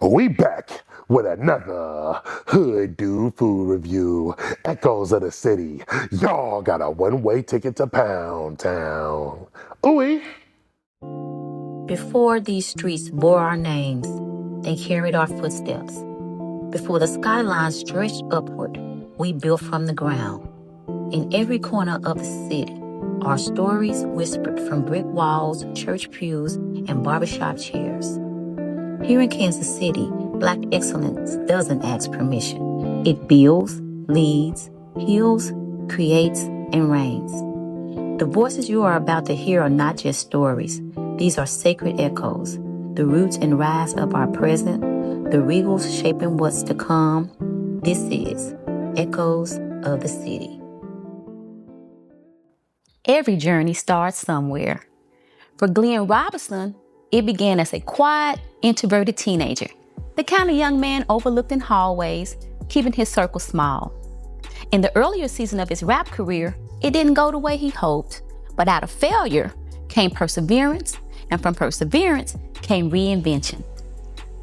We back with another Hood Dude Food Review. Echoes of the city. Y'all got a one-way ticket to Pound Town. Ooh. Before these streets bore our names and carried our footsteps, before the skyline stretched upward, we built from the ground. In every corner of the city, our stories whispered from brick walls, church pews, and barbershop chairs. Here in Kansas City, Black excellence doesn't ask permission. It builds, leads, heals, creates, and reigns. The voices you are about to hear are not just stories. These are sacred echoes, the roots and rise of our present, the regals shaping what's to come. This is Echoes of the City. Every journey starts somewhere. For Glenn Robinson, it began as a quiet, introverted teenager, the kind of young man overlooked in hallways, keeping his circle small. In the earlier season of his rap career, it didn't go the way he hoped, but out of failure came perseverance, and from perseverance came reinvention.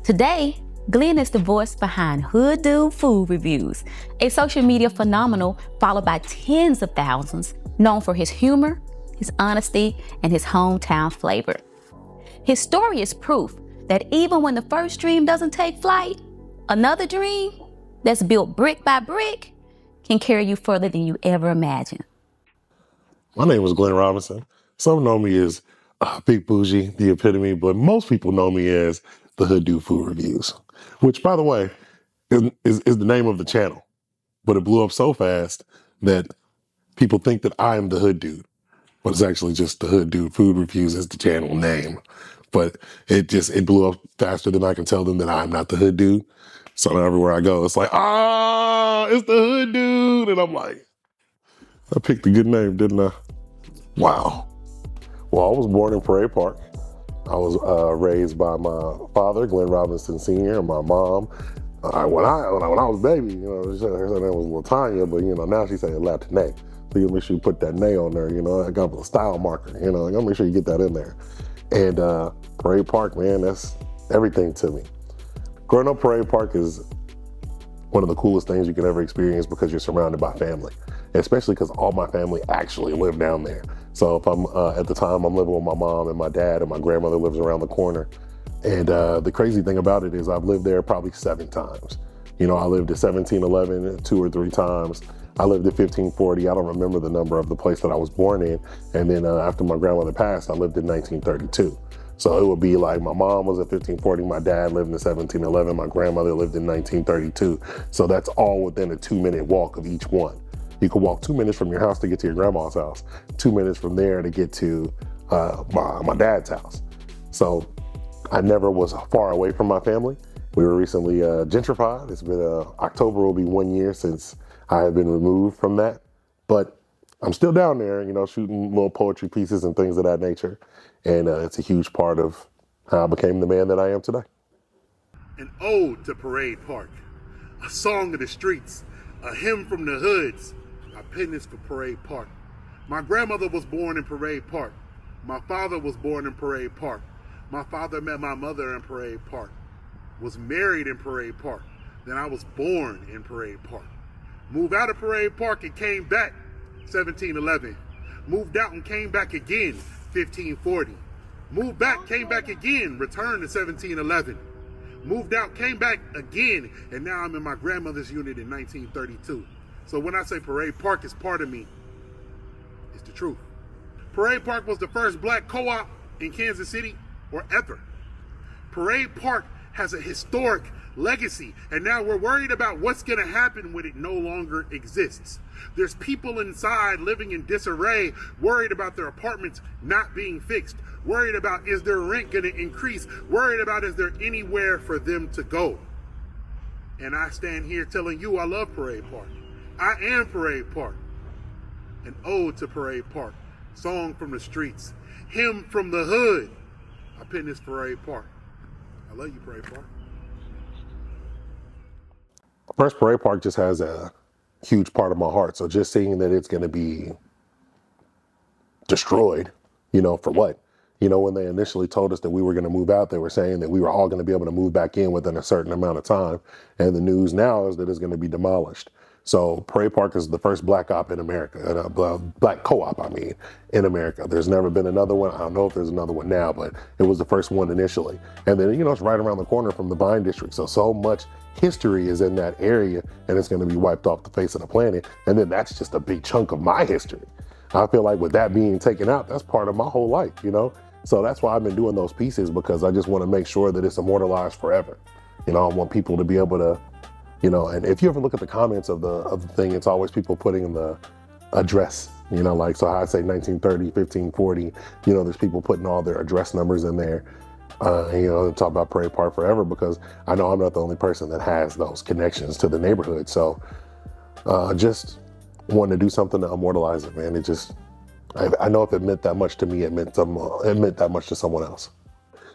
Today, Glenn is the voice behind Hood Dude Food Reviews, a social media phenomenon followed by tens of thousands, known for his humor, his honesty, and his hometown flavor. His story is proof that even when the first dream doesn't take flight, another dream that's built brick by brick can carry you further than you ever imagined. My name is Glenn Robinson. Some know me as Big Bougie, the epitome, but most people know me as the Hood Dude Food Reviews, which, by the way, is the name of the channel. But it blew up so fast that people think that I am the Hood Dude, but it's actually just the Hood Dude Food Reviews is the channel name. But it blew up faster than I can tell them that I'm not the Hood Dude. So now everywhere I go, it's like, it's the Hood Dude. And I'm like, I picked a good name, didn't I? Wow. Well, I was born in Parade Park. I was raised by my father, Glenn Robinson Sr., and my mom. When I was a baby, her name was Latanya, but now she's saying Latinay. So you make sure you put that nay on there, I got a style marker, I gotta make sure you get that in there. And Parade Park, man, that's everything to me. Growing up Parade Park is one of the coolest things you can ever experience because you're surrounded by family, especially because all my family actually live down there. So if I'm, at the time, I'm living with my mom and my dad, and my grandmother lives around the corner. And the crazy thing about it is I've lived there probably 7 times. I lived at 1711 2 or 3 times. I lived at 1540. I don't remember the number of the place that I was born in. And then after my grandmother passed, I lived in 1932. So it would be like my mom was at 1540, my dad lived in 1711, my grandmother lived in 1932. So that's all within a 2-minute walk of each one. You could walk 2 minutes from your house to get to your grandma's house, 2 minutes from there to get to my dad's house. So I never was far away from my family. We were recently gentrified. It's been October will be 1 year since I have been removed from that, but I'm still down there, shooting little poetry pieces and things of that nature. And it's a huge part of how I became the man that I am today. An ode to Parade Park, a song of the streets, a hymn from the hoods. I pen this for Parade Park. My grandmother was born in Parade Park. My father was born in Parade Park. My father met my mother in Parade Park, was married in Parade Park. Then I was born in Parade Park. Moved out of Parade Park and came back, 1711. Moved out and came back again, 1540. Moved back, came back again, returned to 1711. Moved out, came back again, and now I'm in my grandmother's unit in 1932. So when I say Parade Park is part of me, it's the truth. Parade Park was the first black co-op in Kansas City, or ever. Parade Park has a historic legacy, and now we're worried about what's going to happen when it no longer exists. There's people inside living in disarray, worried about their apartments not being fixed, worried about is their rent going to increase, worried about is there anywhere for them to go. And I stand here telling you I love Parade Park. I am Parade Park. An ode to Parade Park, song from the streets, hymn from the hood. I pen this Parade Park. I love you, Parade Park. First, Parade Park just has a huge part of my heart. So just seeing that it's going to be destroyed, for what? When they initially told us that we were going to move out, they were saying that we were all going to be able to move back in within a certain amount of time. And the news now is that it's going to be demolished. So Parade Park is the first black op in America, black co-op, in America. There's never been another one. I don't know if there's another one now, but it was the first one initially. And then, it's right around the corner from the Vine District. So much history is in that area, and it's going to be wiped off the face of the planet. And then that's just a big chunk of my history. I feel like with that being taken out, that's part of my whole life, So that's why I've been doing those pieces, because I just want to make sure that it's immortalized forever. I want people to be able to, and if you ever look at the comments of the thing, it's always people putting in the address, so I say 1930, 1540, there's people putting all their address numbers in there, talk about Parade Park forever, because I know I'm not the only person that has those connections to the neighborhood. So just wanted to do something to immortalize it, man. I know if it meant that much to me, it meant that much to someone else.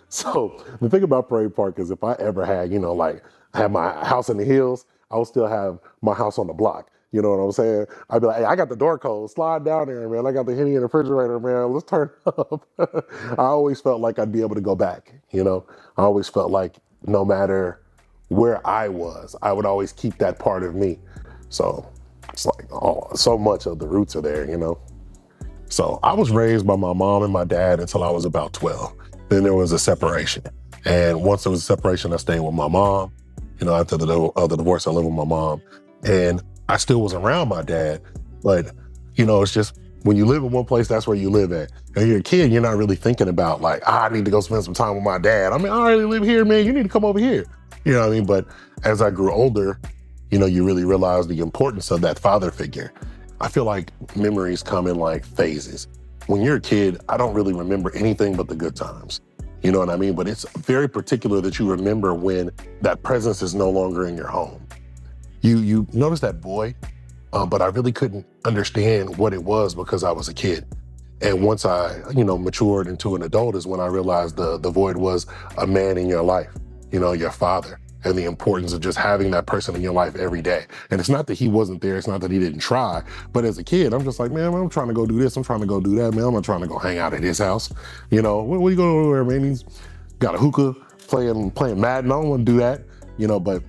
So the thing about Parade Park is, if I ever had, I had my house in the hills, I would still have my house on the block. You know what I'm saying? I'd be like, hey, I got the door code, slide down there, man. I got the Henny in the refrigerator, man. Let's turn it up. I always felt like I'd be able to go back. I always felt like no matter where I was, I would always keep that part of me. So it's like, so much of the roots are there, So I was raised by my mom and my dad until I was about 12. Then there was a separation. And once there was a separation, I stayed with my mom. After the divorce, I lived with my mom. And I still was around my dad. But, it's just, when you live in one place, that's where you live at. And you're a kid, you're not really thinking about like, I need to go spend some time with my dad. I already live here, man. You need to come over here. You know what I mean? But as I grew older, you really realize the importance of that father figure. I feel like memories come in like phases. When you're a kid, I don't really remember anything but the good times. You know what I mean? But it's very particular that you remember when that presence is no longer in your home. You notice that boy, but I really couldn't understand what it was because I was a kid. And once I, matured into an adult is when I realized the void was a man in your life, your father, and the importance of just having that person in your life every day. And it's not that he wasn't there, it's not that he didn't try, but as a kid, I'm just like, man, I'm trying to go do this, I'm trying to go do that, man, I'm not trying to go hang out at his house. What are you going to do there, man? He's got a hookah, playing Madden, I don't want to do that, but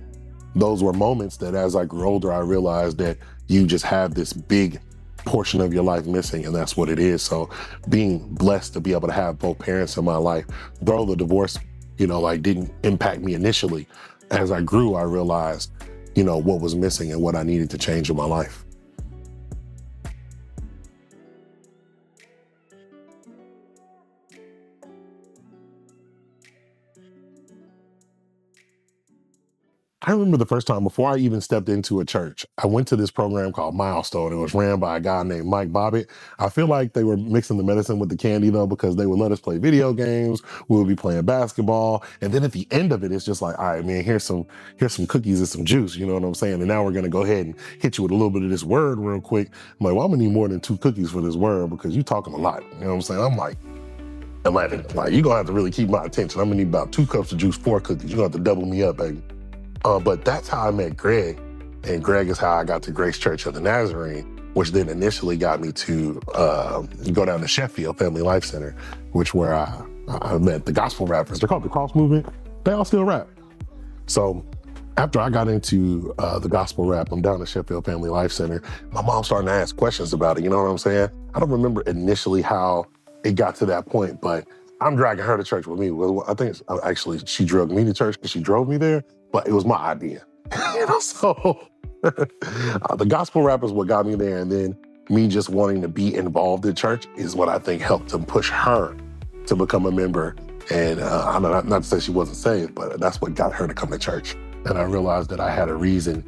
those were moments that as I grew older, I realized that you just have this big portion of your life missing, and that's what it is. So being blessed to be able to have both parents in my life, though the divorce, didn't impact me initially, as I grew, I realized, what was missing and what I needed to change in my life. I remember the first time before I even stepped into a church, I went to this program called Milestone. It was ran by a guy named Mike Bobbitt. I feel like they were mixing the medicine with the candy though, because they would let us play video games. We would be playing basketball. And then at the end of it, it's just like, all right, man, here's some cookies and some juice. You know what I'm saying? And now we're going to go ahead and hit you with a little bit of this word real quick. I'm like, well, I'm gonna need more than 2 cookies for this word because you talking a lot. You know what I'm saying? I'm like, 11. Like, you're gonna have to really keep my attention. I'm gonna need about 2 cups of juice, 4 cookies. You're gonna have to double me up, baby. But that's how I met Greg. And Greg is how I got to Grace Church of the Nazarene, which then initially got me to go down to Sheffield Family Life Center, where I met the gospel rappers. They're called the Cross Movement. They all still rap. So after I got into the gospel rap, I'm down at Sheffield Family Life Center. My mom started to ask questions about it. You know what I'm saying? I don't remember initially how it got to that point, but I'm dragging her to church with me. Well, I think actually she drug me to church because she drove me there, but it was my idea. So the gospel rap is what got me there. And then me just wanting to be involved in church is what I think helped to push her to become a member. And I'm not to say she wasn't saved, but that's what got her to come to church. And I realized that I had a reason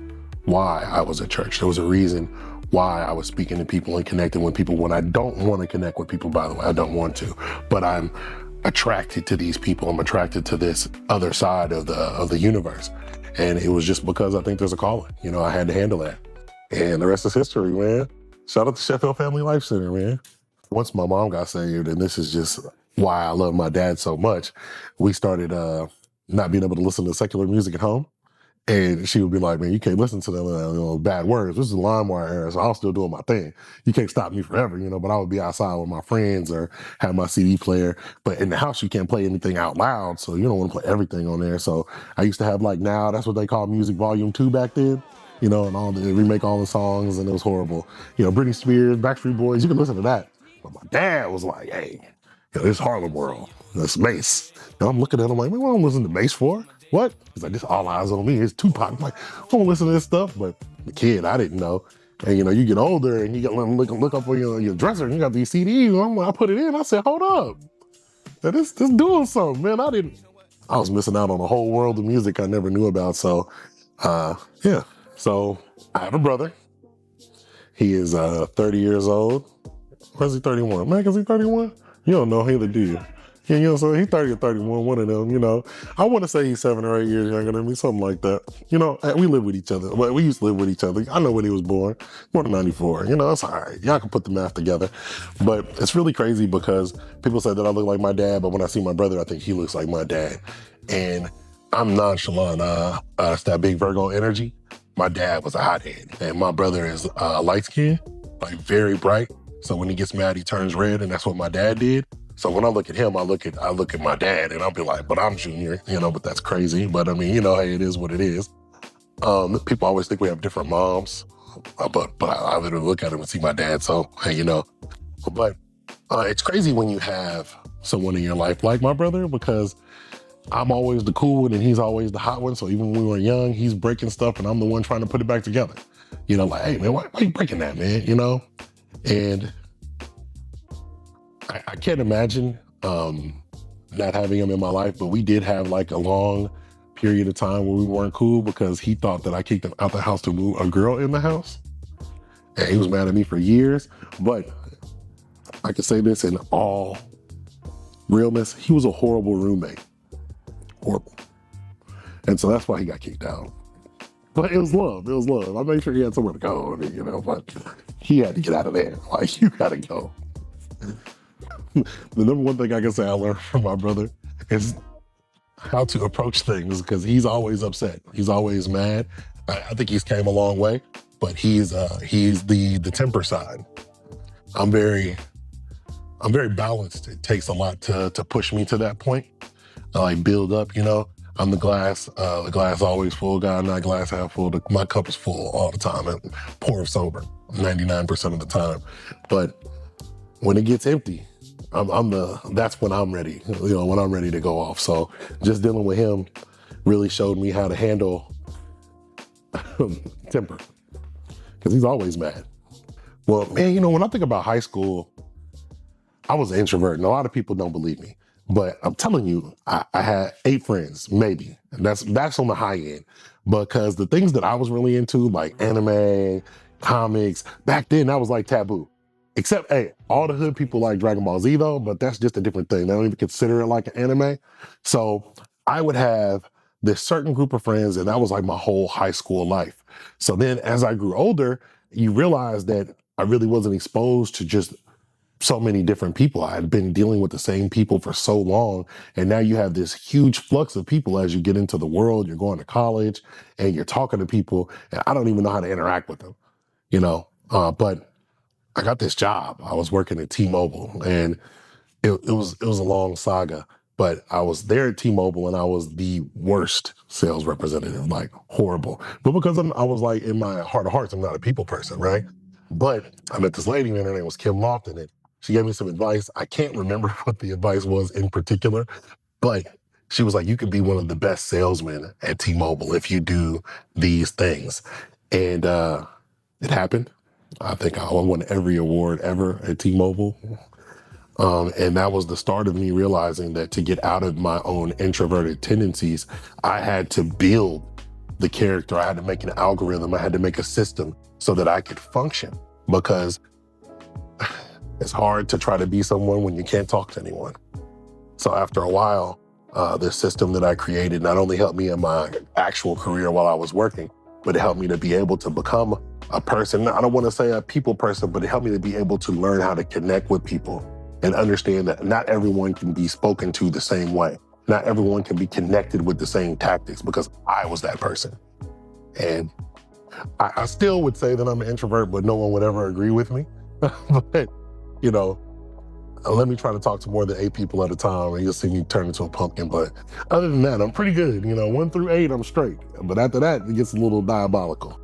why I was at church. There was a reason why I was speaking to people and connecting with people when I don't want to connect with people, by the way. I don't want to, but I'm attracted to these people. I'm attracted to this other side of the universe. And it was just because I think there's a calling. I had to handle that. And the rest is history, man. Shout out to Sheffield Family Life Center, man. Once my mom got saved, and this is just why I love my dad so much, we started not being able to listen to secular music at home. And she would be like, man, you can't listen to them, bad words. This is the LimeWire era, so I was still doing my thing. You can't stop me forever, but I would be outside with my friends or have my CD player. But in the house, you can't play anything out loud, so you don't want to play everything on there. So I used to have Now, that's what they call Music Volume 2 back then, and they remake all the songs, and it was horrible. Britney Spears, Backstreet Boys, you can listen to that. But my dad was like, hey, this Harlem World, this Mace. And I'm looking at him like, man, what am I listening to Mace for? What? He's like, this All Eyes on Me. It's Tupac. I'm like, I don't listen to this stuff. But the kid, I didn't know. And you get older and you got to look up on your dresser and you got these CDs. And I put it in. I said, hold up. This doing something, man. I was missing out on a whole world of music I never knew about. So, yeah. So I have a brother. He is 30 years old. Or is he 31? Man, is he 31? You don't know either, do you? Yeah, so he's 30 or 31, one of them, I want to say he's 7 or 8 years younger than me, something like that. We live with each other. Well, we used to live with each other. I know when he was born in 94. It's all right. Y'all can put the math together. But it's really crazy because people say that I look like my dad, but when I see my brother, I think he looks like my dad. And I'm nonchalant. It's that big Virgo energy. My dad was a hothead, and my brother is light skinned, very bright. So when he gets mad, he turns red, and that's what my dad did. So when I look at him, I look at my dad, and I'll be like, but I'm Junior, but that's crazy. But I mean, hey, it is what it is. People always think we have different moms, but I literally look at him and see my dad. So hey, but it's crazy when you have someone in your life like my brother, because I'm always the cool one and he's always the hot one. So even when we were young, he's breaking stuff and I'm the one trying to put it back together. Like, hey man, why are you breaking that, man? And I can't imagine not having him in my life, but we did have a long period of time where we weren't cool because he thought that I kicked him out the house to move a girl in the house. And he was mad at me for years. But I can say this in all realness, he was a horrible roommate. Horrible. And so that's why he got kicked out. But it was love. I made sure he had somewhere to go, but he had to get out of there. You gotta go. The number one thing I can say I learned from my brother is how to approach things, because he's always upset. He's always mad. I think he's came a long way, but he's the temper side. I'm very balanced. It takes a lot to push me to that point. I build up, I'm the glass always full guy, not glass half full. My cup is full all the time and pour sober 99% of the time. But when it gets empty, that's when I'm ready, when I'm ready to go off. So just dealing with him really showed me how to handle temper, because he's always mad. Well, man, when I think about high school, I was an introvert, and a lot of people don't believe me. But I'm telling you, I had 8 friends, maybe. And that's on the high end. Because the things that I was really into, like anime, comics, back then, that was taboo. Except, hey, all the hood people like Dragon Ball Z though, but that's just a different thing. They don't even consider it like an anime. So I would have this certain group of friends, and that was my whole high school life. So then as I grew older, you realize that I really wasn't exposed to just so many different people. I had been dealing with the same people for so long. And now you have this huge flux of people as you get into the world. You're going to college and you're talking to people, and I don't even know how to interact with them, but I got this job. I was working at T-Mobile, and it was a long saga, but I was there at T-Mobile and I was the worst sales representative, horrible. But because I was in my heart of hearts, I'm not a people person, right? But I met this lady, and her name was Kim Lofton, and she gave me some advice. I can't remember what the advice was in particular, but she was like, you could be one of the best salesmen at T-Mobile if you do these things. And it happened. I think I won every award ever at T-Mobile. And that was the start of me realizing that to get out of my own introverted tendencies, I had to build the character. I had to make an algorithm. I had to make a system so that I could function, because it's hard to try to be someone when you can't talk to anyone. So after a while, this system that I created not only helped me in my actual career while I was working, but it helped me to be able to become a person. I don't want to say a people person, but it helped me to be able to learn how to connect with people and understand that not everyone can be spoken to the same way. not everyone can be connected with the same tactics because I was that person. And I still would say that I'm an introvert, but no one would ever agree with me. But, you know, let me try to talk to more than 8 people at a time and you'll see me turn into a pumpkin. But other than that, I'm pretty good. 1 through 8, I'm straight. But after that, it gets a little diabolical.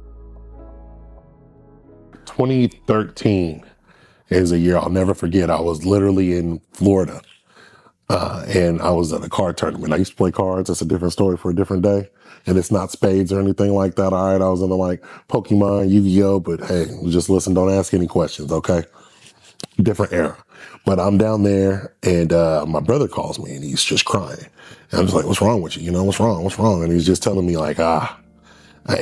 2013 is a year I'll never forget. I was literally in Florida and I was at a card tournament. I used to play cards. That's a different story for a different day. And it's not spades or anything like that. All right, I was into like Pokemon, Yu-Gi-Oh, but hey, just listen, don't ask any questions, okay? Different era. But I'm down there and my brother calls me and he's just crying. And I'm just like, what's wrong with you? What's wrong? What's wrong? And he's just telling me like, I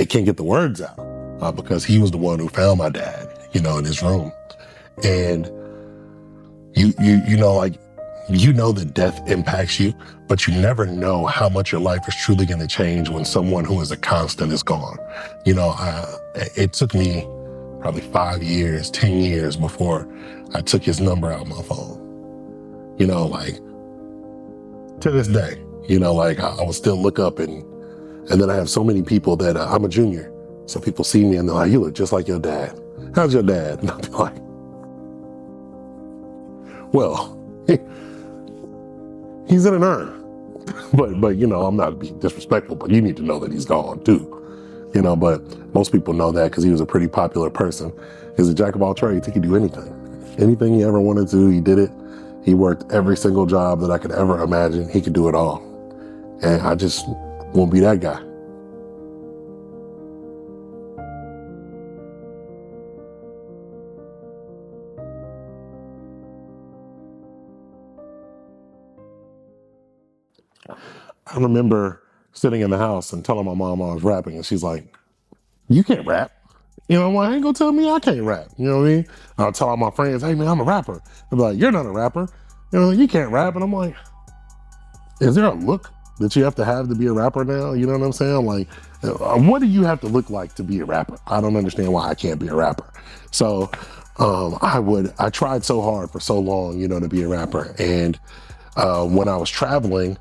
can't get the words out because he was the one who found my dad, in his room. And that death impacts you, but you never know how much your life is truly going to change when someone who is a constant is gone. It took me probably 5 years, 10 years before I took his number out of my phone. To this day, I would still look up and then I have so many people that I'm a junior. So people see me and they're like, you look just like your dad. How's your dad? And I'll be like, well, he's in an urn. But I'm not being disrespectful, but you need to know that he's gone too. But most people know that because he was a pretty popular person. He's a jack of all trades. He could do anything. Anything he ever wanted to, he did it. He worked every single job that I could ever imagine. He could do it all. And I just won't be that guy. I remember sitting in the house and telling my mom I was rapping, and she's like, you can't rap. Well, I ain't gonna tell me I can't rap. You know what I mean? I'll tell all my friends, hey man, I'm a rapper. They'll be like, you're not a rapper. You can't rap. And I'm like, is there a look that you have to be a rapper now? You know what I'm saying? Like, what do you have to look like to be a rapper? I don't understand why I can't be a rapper. So I tried so hard for so long, to be a rapper. And when I was traveling,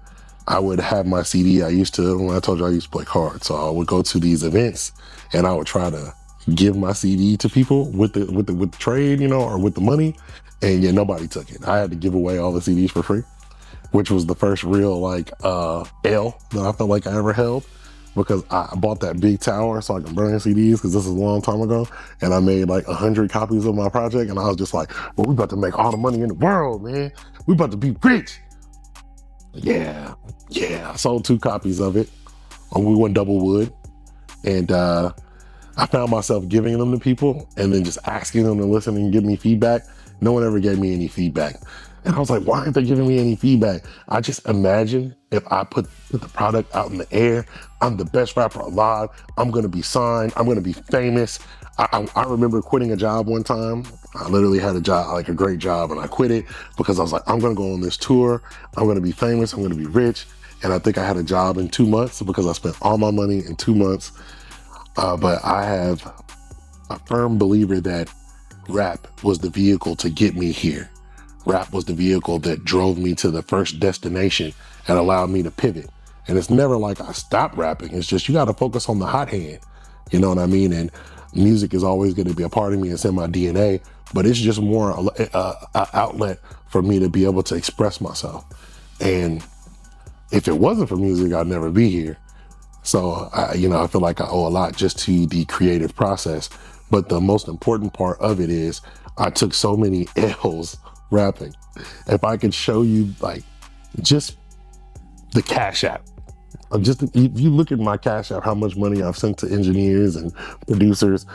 I would have my CD. When I told you I used to play cards. So I would go to these events and I would try to give my CD to people with the trade, or with the money. And yeah, nobody took it. I had to give away all the CDs for free, which was the first real L that I felt like I ever held, because I bought that big tower so I can burn CDs, because this is a long time ago. And I made 100 copies of my project. And I was just like, well, we about to make all the money in the world, man. We about to be rich. Yeah. I sold 2 copies of it. We went double wood. And I found myself giving them to people and then just asking them to listen and give me feedback. No one ever gave me any feedback. And I was like, why aren't they giving me any feedback? I just imagine if I put the product out in the air, I'm the best rapper alive. I'm going to be signed. I'm going to be famous. I remember quitting a job one time. I literally had a job, a great job, and I quit it because I was like, I'm going to go on this tour. I'm going to be famous. I'm going to be rich. And I think I had a job in 2 months because I spent all my money in 2 months. But I have a firm believer that rap was the vehicle to get me here. Rap was the vehicle that drove me to the first destination and allowed me to pivot. And it's never like I stopped rapping. It's just you got to focus on the hot hand. You know what I mean? And music is always going to be a part of me. It's in my DNA. But it's just more an outlet for me to be able to express myself. And if it wasn't for music, I'd never be here. So, I feel like I owe a lot just to the creative process. But the most important part of it is I took so many L's rapping. If I could show you just the Cash App, if you look at my Cash App, how much money I've sent to engineers and producers,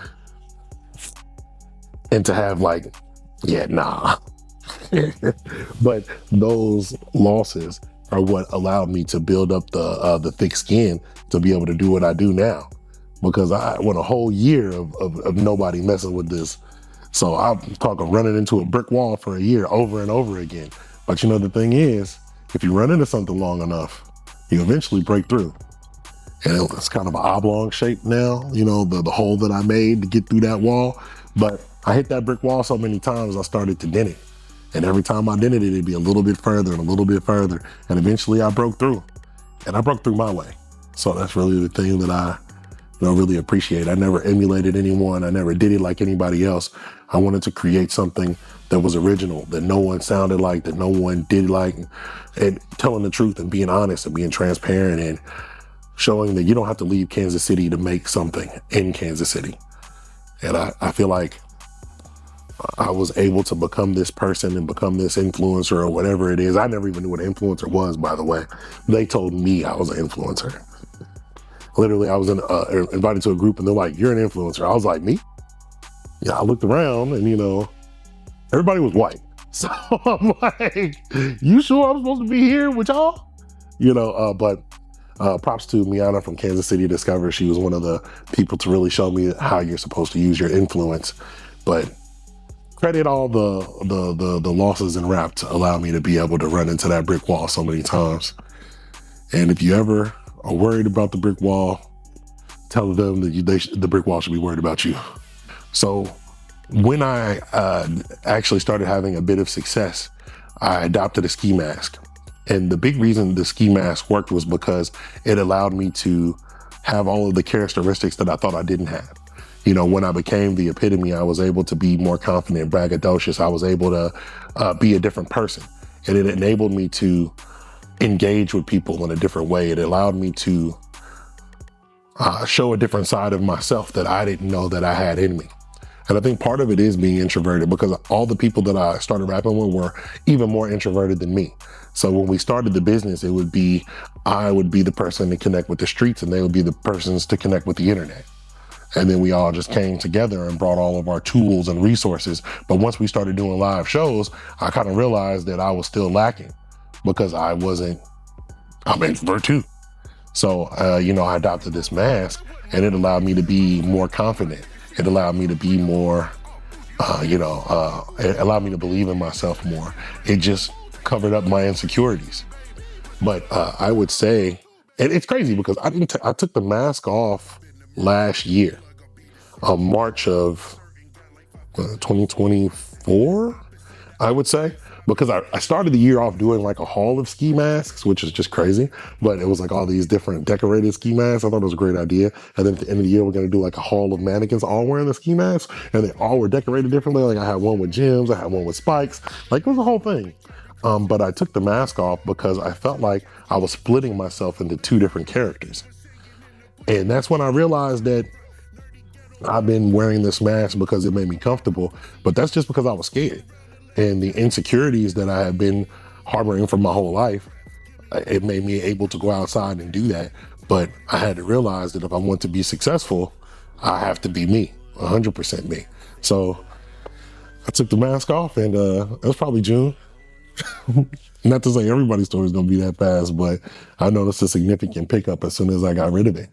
and to have but those losses are what allowed me to build up the thick skin to be able to do what I do now. Because I went a whole year of nobody messing with this. So I'm talking running into a brick wall for a year over and over again. But the thing is, if you run into something long enough, you eventually break through. And it's kind of an oblong shape now, the hole that I made to get through that wall. But I hit that brick wall so many times, I started to dent it. And every time I did it, it'd be a little bit further and a little bit further. And eventually I broke through. And I broke through my way. So that's really the thing that I really appreciate. I never emulated anyone. I never did it like anybody else. I wanted to create something that was original, that no one sounded like, that no one did like, and telling the truth and being honest and being transparent and showing that you don't have to leave Kansas City to make something in Kansas City. And I feel like I was able to become this person and become this influencer or whatever it is. I never even knew what an influencer was, by the way. They told me I was an influencer. Literally, I was invited to a group and they're like, "You're an influencer." I was like, "Me?" Yeah, I looked around and, everybody was white. So I'm like, "You sure I'm supposed to be here with y'all?" But props to Miana from Kansas City Discover. She was one of the people to really show me how you're supposed to use your influence. But credit all the losses in rap to allow me to be able to run into that brick wall so many times. And if you ever are worried about the brick wall, tell them that the brick wall should be worried about you. So when I actually started having a bit of success, I adopted a ski mask. And the big reason the ski mask worked was because it allowed me to have all of the characteristics that I thought I didn't have. When I became the epitome, I was able to be more confident, braggadocious. I was able to be a different person. And it enabled me to engage with people in a different way. It allowed me to show a different side of myself that I didn't know that I had in me. And I think part of it is being introverted, because all the people that I started rapping with were even more introverted than me. So when we started the business, I would be the person to connect with the streets and they would be the persons to connect with the internet. And then we all just came together and brought all of our tools and resources. But once we started doing live shows, I kind of realized that I was still lacking because I'm an introvert too. So, I adopted this mask and it allowed me to be more confident. It allowed me to be more, it allowed me to believe in myself more. It just covered up my insecurities. But I would say, and it's crazy because I took the mask off last year, March of 2024, I would say, because I started the year off doing like a haul of ski masks, which is just crazy, but it was like all these different decorated ski masks. I thought it was a great idea. And then at the end of the year, we're going to do like a haul of mannequins all wearing the ski masks, and they all were decorated differently. Like I had one with gems, I had one with spikes, like it was a whole thing. But I took the mask off because I felt like I was splitting myself into two different characters. And that's when I realized that I've been wearing this mask because it made me comfortable, but that's just because I was scared. And the insecurities that I had been harboring for my whole life, it made me able to go outside and do that. But I had to realize that if I want to be successful, I have to be me, 100% me. So I took the mask off and it was probably June. Not to say everybody's story is going to be that fast, but I noticed a significant pickup as soon as I got rid of it.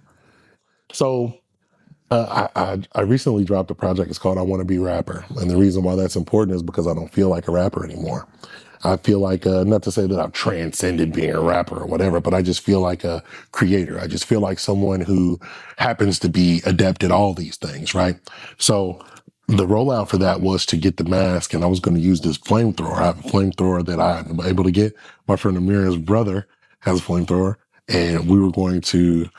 So I recently dropped a project. It's called I Want to Be Rapper. And the reason why that's important is because I don't feel like a rapper anymore. I feel like, not to say that I've transcended being a rapper or whatever, but I just feel like a creator. I just feel like someone who happens to be adept at all these things, right? So the rollout for that was to get the mask, and I was going to use this flamethrower. I have a flamethrower that I'm able to get. My friend Amir's brother has a flamethrower, and we were going to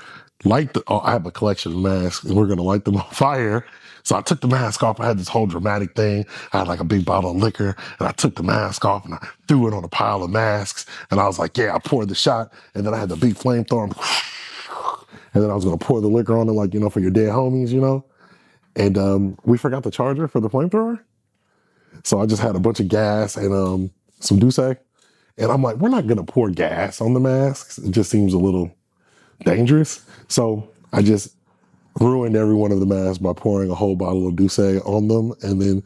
I have a collection of masks and we're going to light them on fire. So I took the mask off. I had this whole dramatic thing. I had like a big bottle of liquor and I took the mask off and I threw it on a pile of masks. And I was like, yeah, I poured the shot. And then I had the big flamethrower. And then I was going to pour the liquor on it, like, for your dead homies, And we forgot the charger for the flamethrower. So I just had a bunch of gas and some Douce. And I'm like, we're not going to pour gas on the masks. It just seems a little dangerous. So I just ruined every one of the masks by pouring a whole bottle of Douce on them. And then,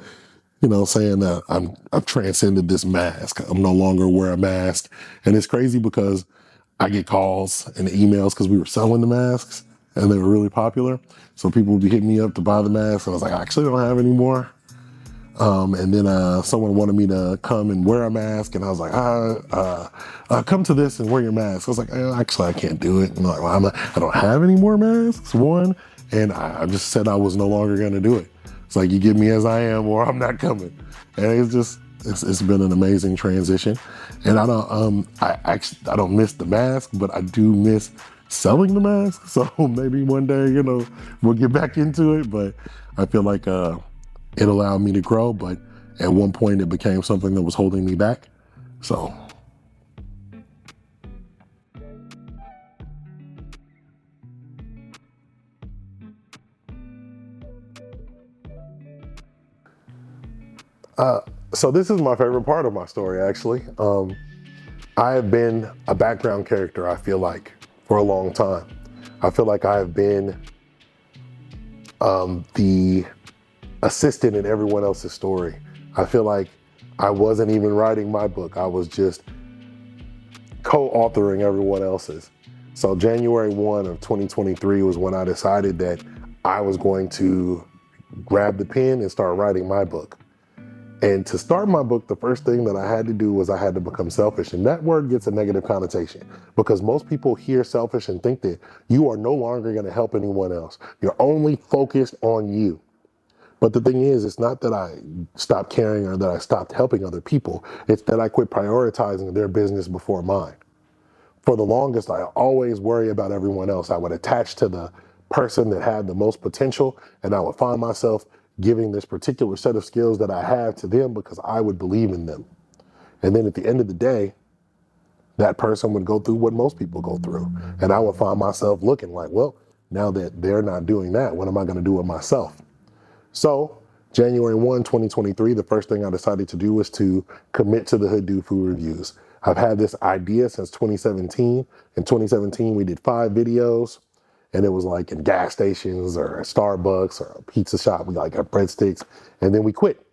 saying that I've transcended this mask. I'm no longer wear a mask. And it's crazy because I get calls and emails because we were selling the masks and they were really popular. So people would be hitting me up to buy the masks. And I was like, I actually don't have any more. And then someone wanted me to come and wear a mask, and I was like, come to this and wear your mask. I was like, actually, I can't do it. And I'm like, well, I don't have any more masks, one. And I just said I was no longer going to do it. It's like, you get me as I am or I'm not coming. And it's just, It's been an amazing transition, and I don't miss the mask, but I do miss selling the mask. So maybe one day, we'll get back into it. But I feel like it allowed me to grow, but at one point it became something that was holding me back. So so this is my favorite part of my story, actually. I have been a background character, I feel like, for a long time. I feel like I have been the assistant in everyone else's story. I feel like I wasn't even writing my book. I was just co-authoring everyone else's. So January 1 of 2023 was when I decided that I was going to grab the pen and start writing my book. And to start my book, the first thing that I had to do was I had to become selfish. And that word gets a negative connotation because most people hear selfish and think that you are no longer going to help anyone else. You're only focused on you. But the thing is, it's not that I stopped caring or that I stopped helping other people. It's that I quit prioritizing their business before mine. For the longest, I always worry about everyone else. I would attach to the person that had the most potential, and I would find myself giving this particular set of skills that I have to them because I would believe in them. And then at the end of the day, that person would go through what most people go through. And I would find myself looking like, well, now that they're not doing that, what am I going to do with myself? So January 1, 2023, the first thing I decided to do was to commit to the Hood Do Food Reviews. I've had this idea since 2017. In 2017, we did 5 videos, and it was like in gas stations or a Starbucks or a pizza shop. We like got breadsticks, and then we quit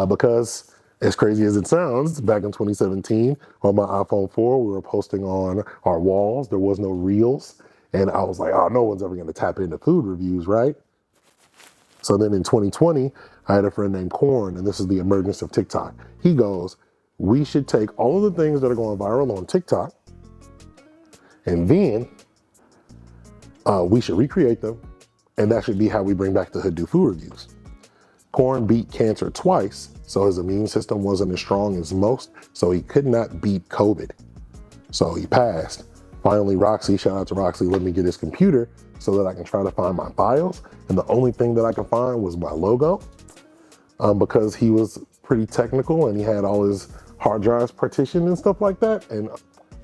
because, as crazy as it sounds, back in 2017 on my iPhone 4, we were posting on our walls. There was no reels, and I was like, oh, no one's ever going to tap into food reviews, right? So then in 2020, I had a friend named Corn, and this is the emergence of TikTok. He goes, we should take all of the things that are going viral on TikTok, and then we should recreate them, and that should be how we bring back the Hood Do Food Reviews. Corn beat cancer twice, so his immune system wasn't as strong as most, so he could not beat COVID. So he passed. Finally, Roxy, shout out to Roxy, let me get his computer so that I can try to find my files. And the only thing that I could find was my logo because he was pretty technical and he had all his hard drives partitioned and stuff like that. And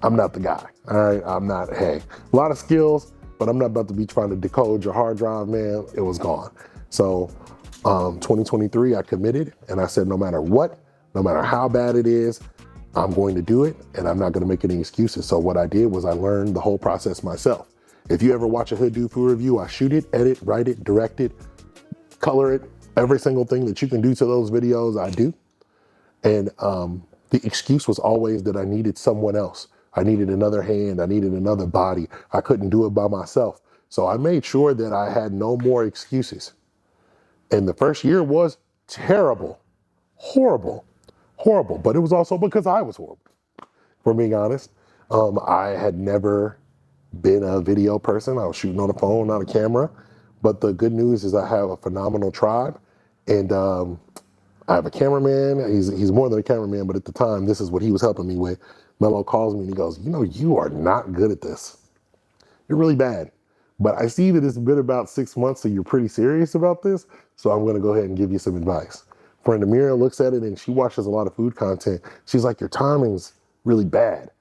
I'm not the guy, all right? I'm not, hey, a lot of skills, but I'm not about to be trying to decode your hard drive, man. It was gone. So 2023, I committed and I said, no matter what, no matter how bad it is, I'm going to do it and I'm not going to make any excuses. So what I did was I learned the whole process myself. If you ever watch a Hood Do Food Review, I shoot it, edit, write it, direct it, color it, every single thing that you can do to those videos, I do. And the excuse was always that I needed someone else. I needed another hand. I needed another body. I couldn't do it by myself. So I made sure that I had no more excuses. And the first year was terrible, horrible, horrible. But it was also because I was horrible, for being honest. I had never been a video person. I was shooting on a phone, not a camera. But the good news is I have a phenomenal tribe. And I have a cameraman. He's more than a cameraman, but at the time, this is what he was helping me with. Mello calls me and he goes, you are not good at this. You're really bad. But I see that it's been about 6 months, so you're pretty serious about this. So I'm going to go ahead and give you some advice. Friend Amira looks at it and she watches a lot of food content. She's like, your timing's really bad.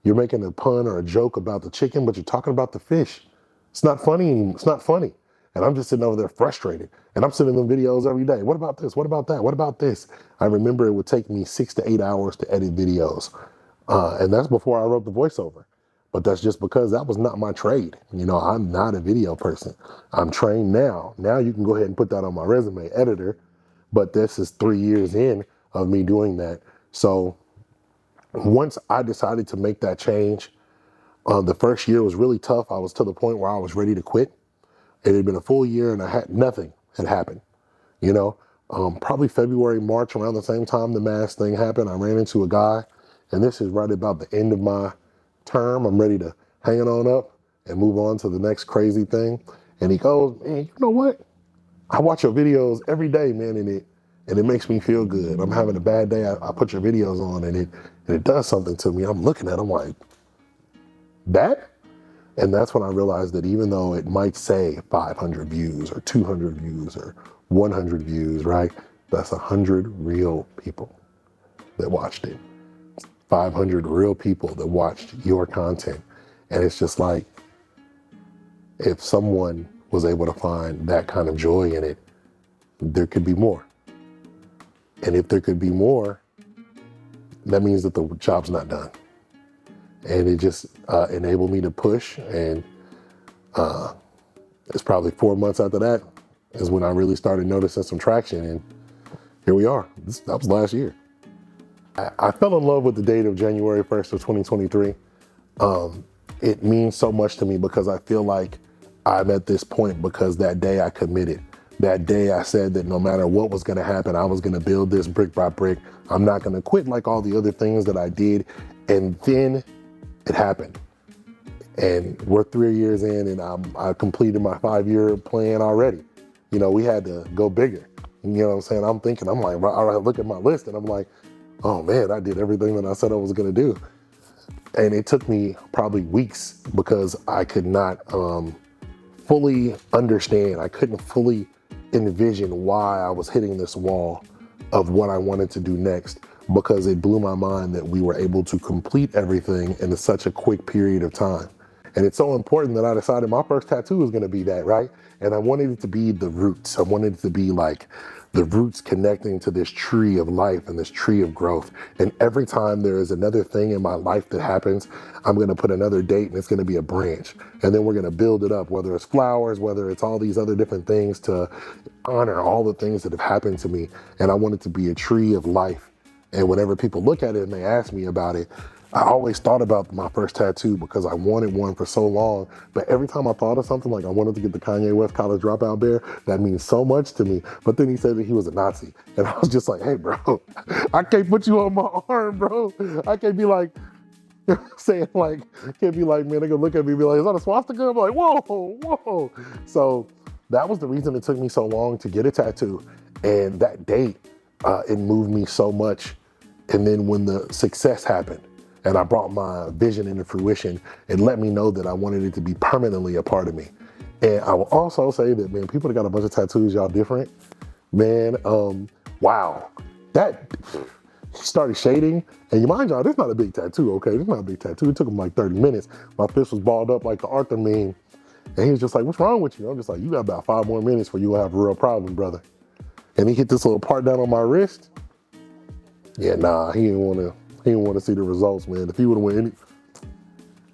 You're making a pun or a joke about the chicken, but you're talking about the fish. It's not funny anymore. It's not funny. And I'm just sitting over there frustrated. And I'm sending them videos every day. What about this? What about that? What about this? I remember it would take me 6 to 8 hours to edit videos. And that's before I wrote the voiceover. But that's just because that was not my trade. I'm not a video person. I'm trained now. Now you can go ahead and put that on my resume, editor. But this is 3 years in of me doing that. So once I decided to make that change, the first year was really tough. I was to the point where I was ready to quit. It had been a full year and I had nothing had happened. Probably February, March, around the same time the mask thing happened, I ran into a guy, and this is right about the end of my term. I'm ready to hang it on up and move on to the next crazy thing. And he goes, man, you know what? I watch your videos every day, man, and and it makes me feel good. I'm having a bad day, I put your videos on, and it does something to me. I'm looking at it, I'm like, that? And that's when I realized that even though it might say 500 views or 200 views or 100 views, right? That's 100 real people that watched it. 500 real people that watched your content. And it's just like, if someone was able to find that kind of joy in it, there could be more. And if there could be more, that means that the job's not done. And it just enabled me to push. And it's probably 4 months after that is when I really started noticing some traction. And here we are. That was last year. I fell in love with the date of January 1st of 2023. It means so much to me because I feel like I'm at this point because that day I committed. That day I said that no matter what was gonna happen, I was gonna build this brick by brick. I'm not gonna quit like all the other things that I did. And then it happened. And we're 3 years in and I completed my 5-year plan already. You know, we had to go bigger. You know what I'm saying? I'm thinking, I'm like, I look at my list and I'm like, oh man, I did everything that I said I was gonna do. And it took me probably weeks because I could not fully understand. I couldn't fully envision why I was hitting this wall of what I wanted to do next, because it blew my mind that we were able to complete everything in such a quick period of time. And it's so important that I decided my first tattoo was gonna be that, right? And I wanted it to be the roots. I wanted it to be like the roots connecting to this tree of life and this tree of growth. And every time there is another thing in my life that happens, I'm gonna put another date and it's gonna be a branch. And then we're gonna build it up, whether it's flowers, whether it's all these other different things to honor all the things that have happened to me. And I want it to be a tree of life. And whenever people look at it and they ask me about it, I always thought about my first tattoo because I wanted one for so long. But every time I thought of something, like I wanted to get the Kanye West college dropout bear, that means so much to me. But then he said that he was a Nazi. And I was just like, hey, bro, I can't put you on my arm, bro. I can't be like, saying like, can't be like, man, they're gonna look at me and be like, is that a swastika? I'm like, whoa, whoa. So that was the reason it took me so long to get a tattoo. And that date, it moved me so much. And then when the success happened, and I brought my vision into fruition, it let me know that I wanted it to be permanently a part of me. And I will also say that, man, people that got a bunch of tattoos, y'all different. Man, wow. That started shading. And you mind y'all, this is not a big tattoo, okay? This is not a big tattoo. It took him like 30 minutes. My fist was balled up like the Arthur meme. And he was just like, what's wrong with you? I'm just like, you got about 5 more minutes before you will have a real problem, brother. And he hit this little part down on my wrist. Yeah, nah, he didn't want to see the results, man. If he would have went any,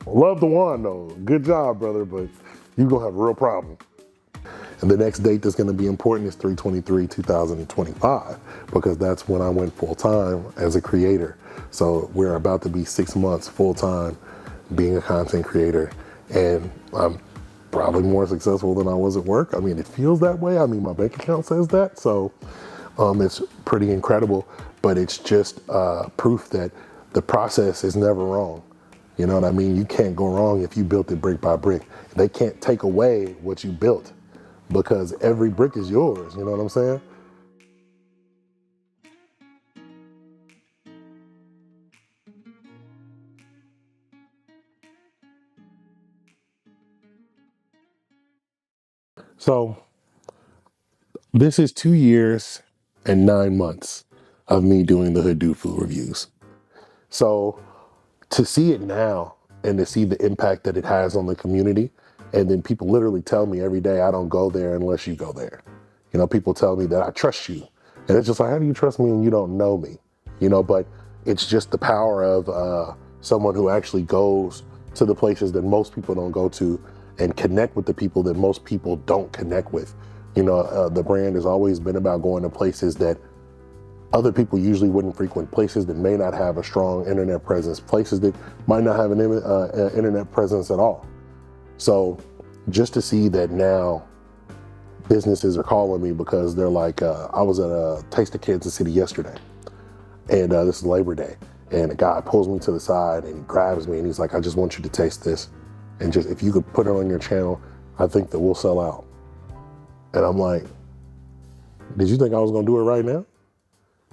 love the wand though. Good job, brother, but you're gonna have a real problem. And the next date that's gonna be important is 3/23/2025, because that's when I went full time as a creator. So we're about to be 6 months full time being a content creator, and I'm probably more successful than I was at work. I mean, it feels that way. I mean, my bank account says that, so it's pretty incredible. But it's just proof that the process is never wrong. You know what I mean? You can't go wrong if you built it brick by brick. They can't take away what you built because every brick is yours. You know what I'm saying? So this is 2 years and 9 months of me doing the Hood Dude food reviews. So to see it now and to see the impact that it has on the community, and then people literally tell me every day, I don't go there unless you go there. You know, people tell me that I trust you. And it's just like, how do you trust me when you don't know me? You know, but it's just the power of someone who actually goes to the places that most people don't go to and connect with the people that most people don't connect with. You know, the brand has always been about going to places that other people usually wouldn't frequent, places that may not have a strong internet presence, places that might not have an internet presence at all. So just to see that now businesses are calling me because they're like, I was at a Taste of Kansas City yesterday, and this is Labor Day, and a guy pulls me to the side and he grabs me and he's like, I just want you to taste this. And just, if you could put it on your channel, I think that we'll sell out. And I'm like, did you think I was gonna do it right now?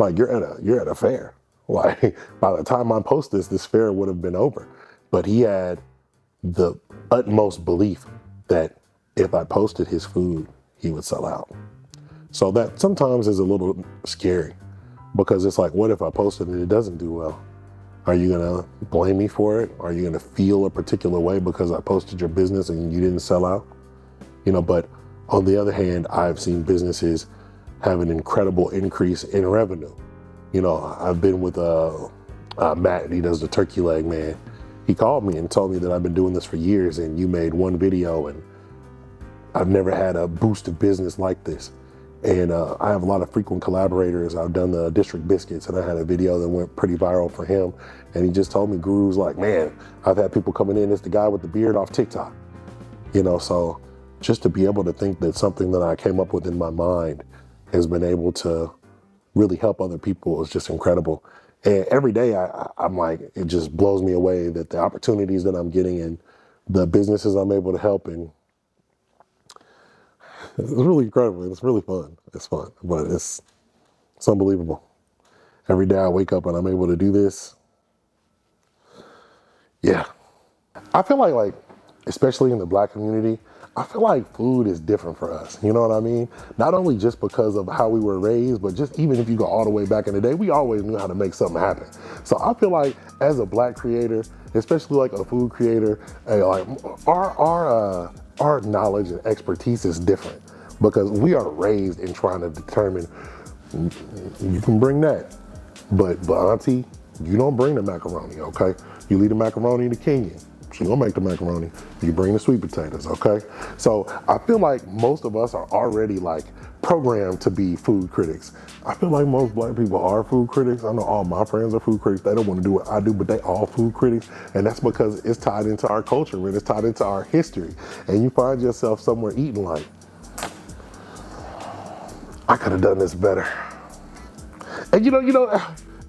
Like you're at a fair. Like by the time I post this fair would have been over. But he had the utmost belief that if I posted his food, he would sell out. So that sometimes is a little scary because it's like, what if I posted and it doesn't do well? Are you gonna blame me for it? Are you gonna feel a particular way because I posted your business and you didn't sell out? But on the other hand, I've seen businesses have an incredible increase in revenue. I've been with Matt, he does the turkey leg, man. He called me and told me that I've been doing this for years and you made one video and I've never had a boost of business like this. And I have a lot of frequent collaborators. I've done the district biscuits and I had a video that went pretty viral for him. And he just told me, Guru's like, man, I've had people coming in, it's the guy with the beard off TikTok. So just to be able to think that something that I came up with in my mind has been able to really help other people is just incredible. And every day I'm like, it just blows me away that the opportunities that I'm getting and the businesses I'm able to help, and it's really incredible. It's really fun. It's fun, but it's unbelievable. Every day I wake up and I'm able to do this. Yeah. I feel like, especially in the Black community, I feel like food is different for us. You know what I mean? Not only just because of how we were raised, but just even if you go all the way back in the day, we always knew how to make something happen. So I feel like as a Black creator, especially like a food creator, like our knowledge and expertise is different because we are raised in trying to determine you can bring that, but auntie, you don't bring the macaroni, okay? You leave the macaroni to Kenya. She gonna make the macaroni. You bring the sweet potatoes, okay? So I feel like most of us are already like programmed to be food critics. I feel like most Black people are food critics. I know all my friends are food critics. They don't want to do what I do, but they all food critics. And that's because it's tied into our culture and it's tied into our history. And you find yourself somewhere eating like, I could have done this better. And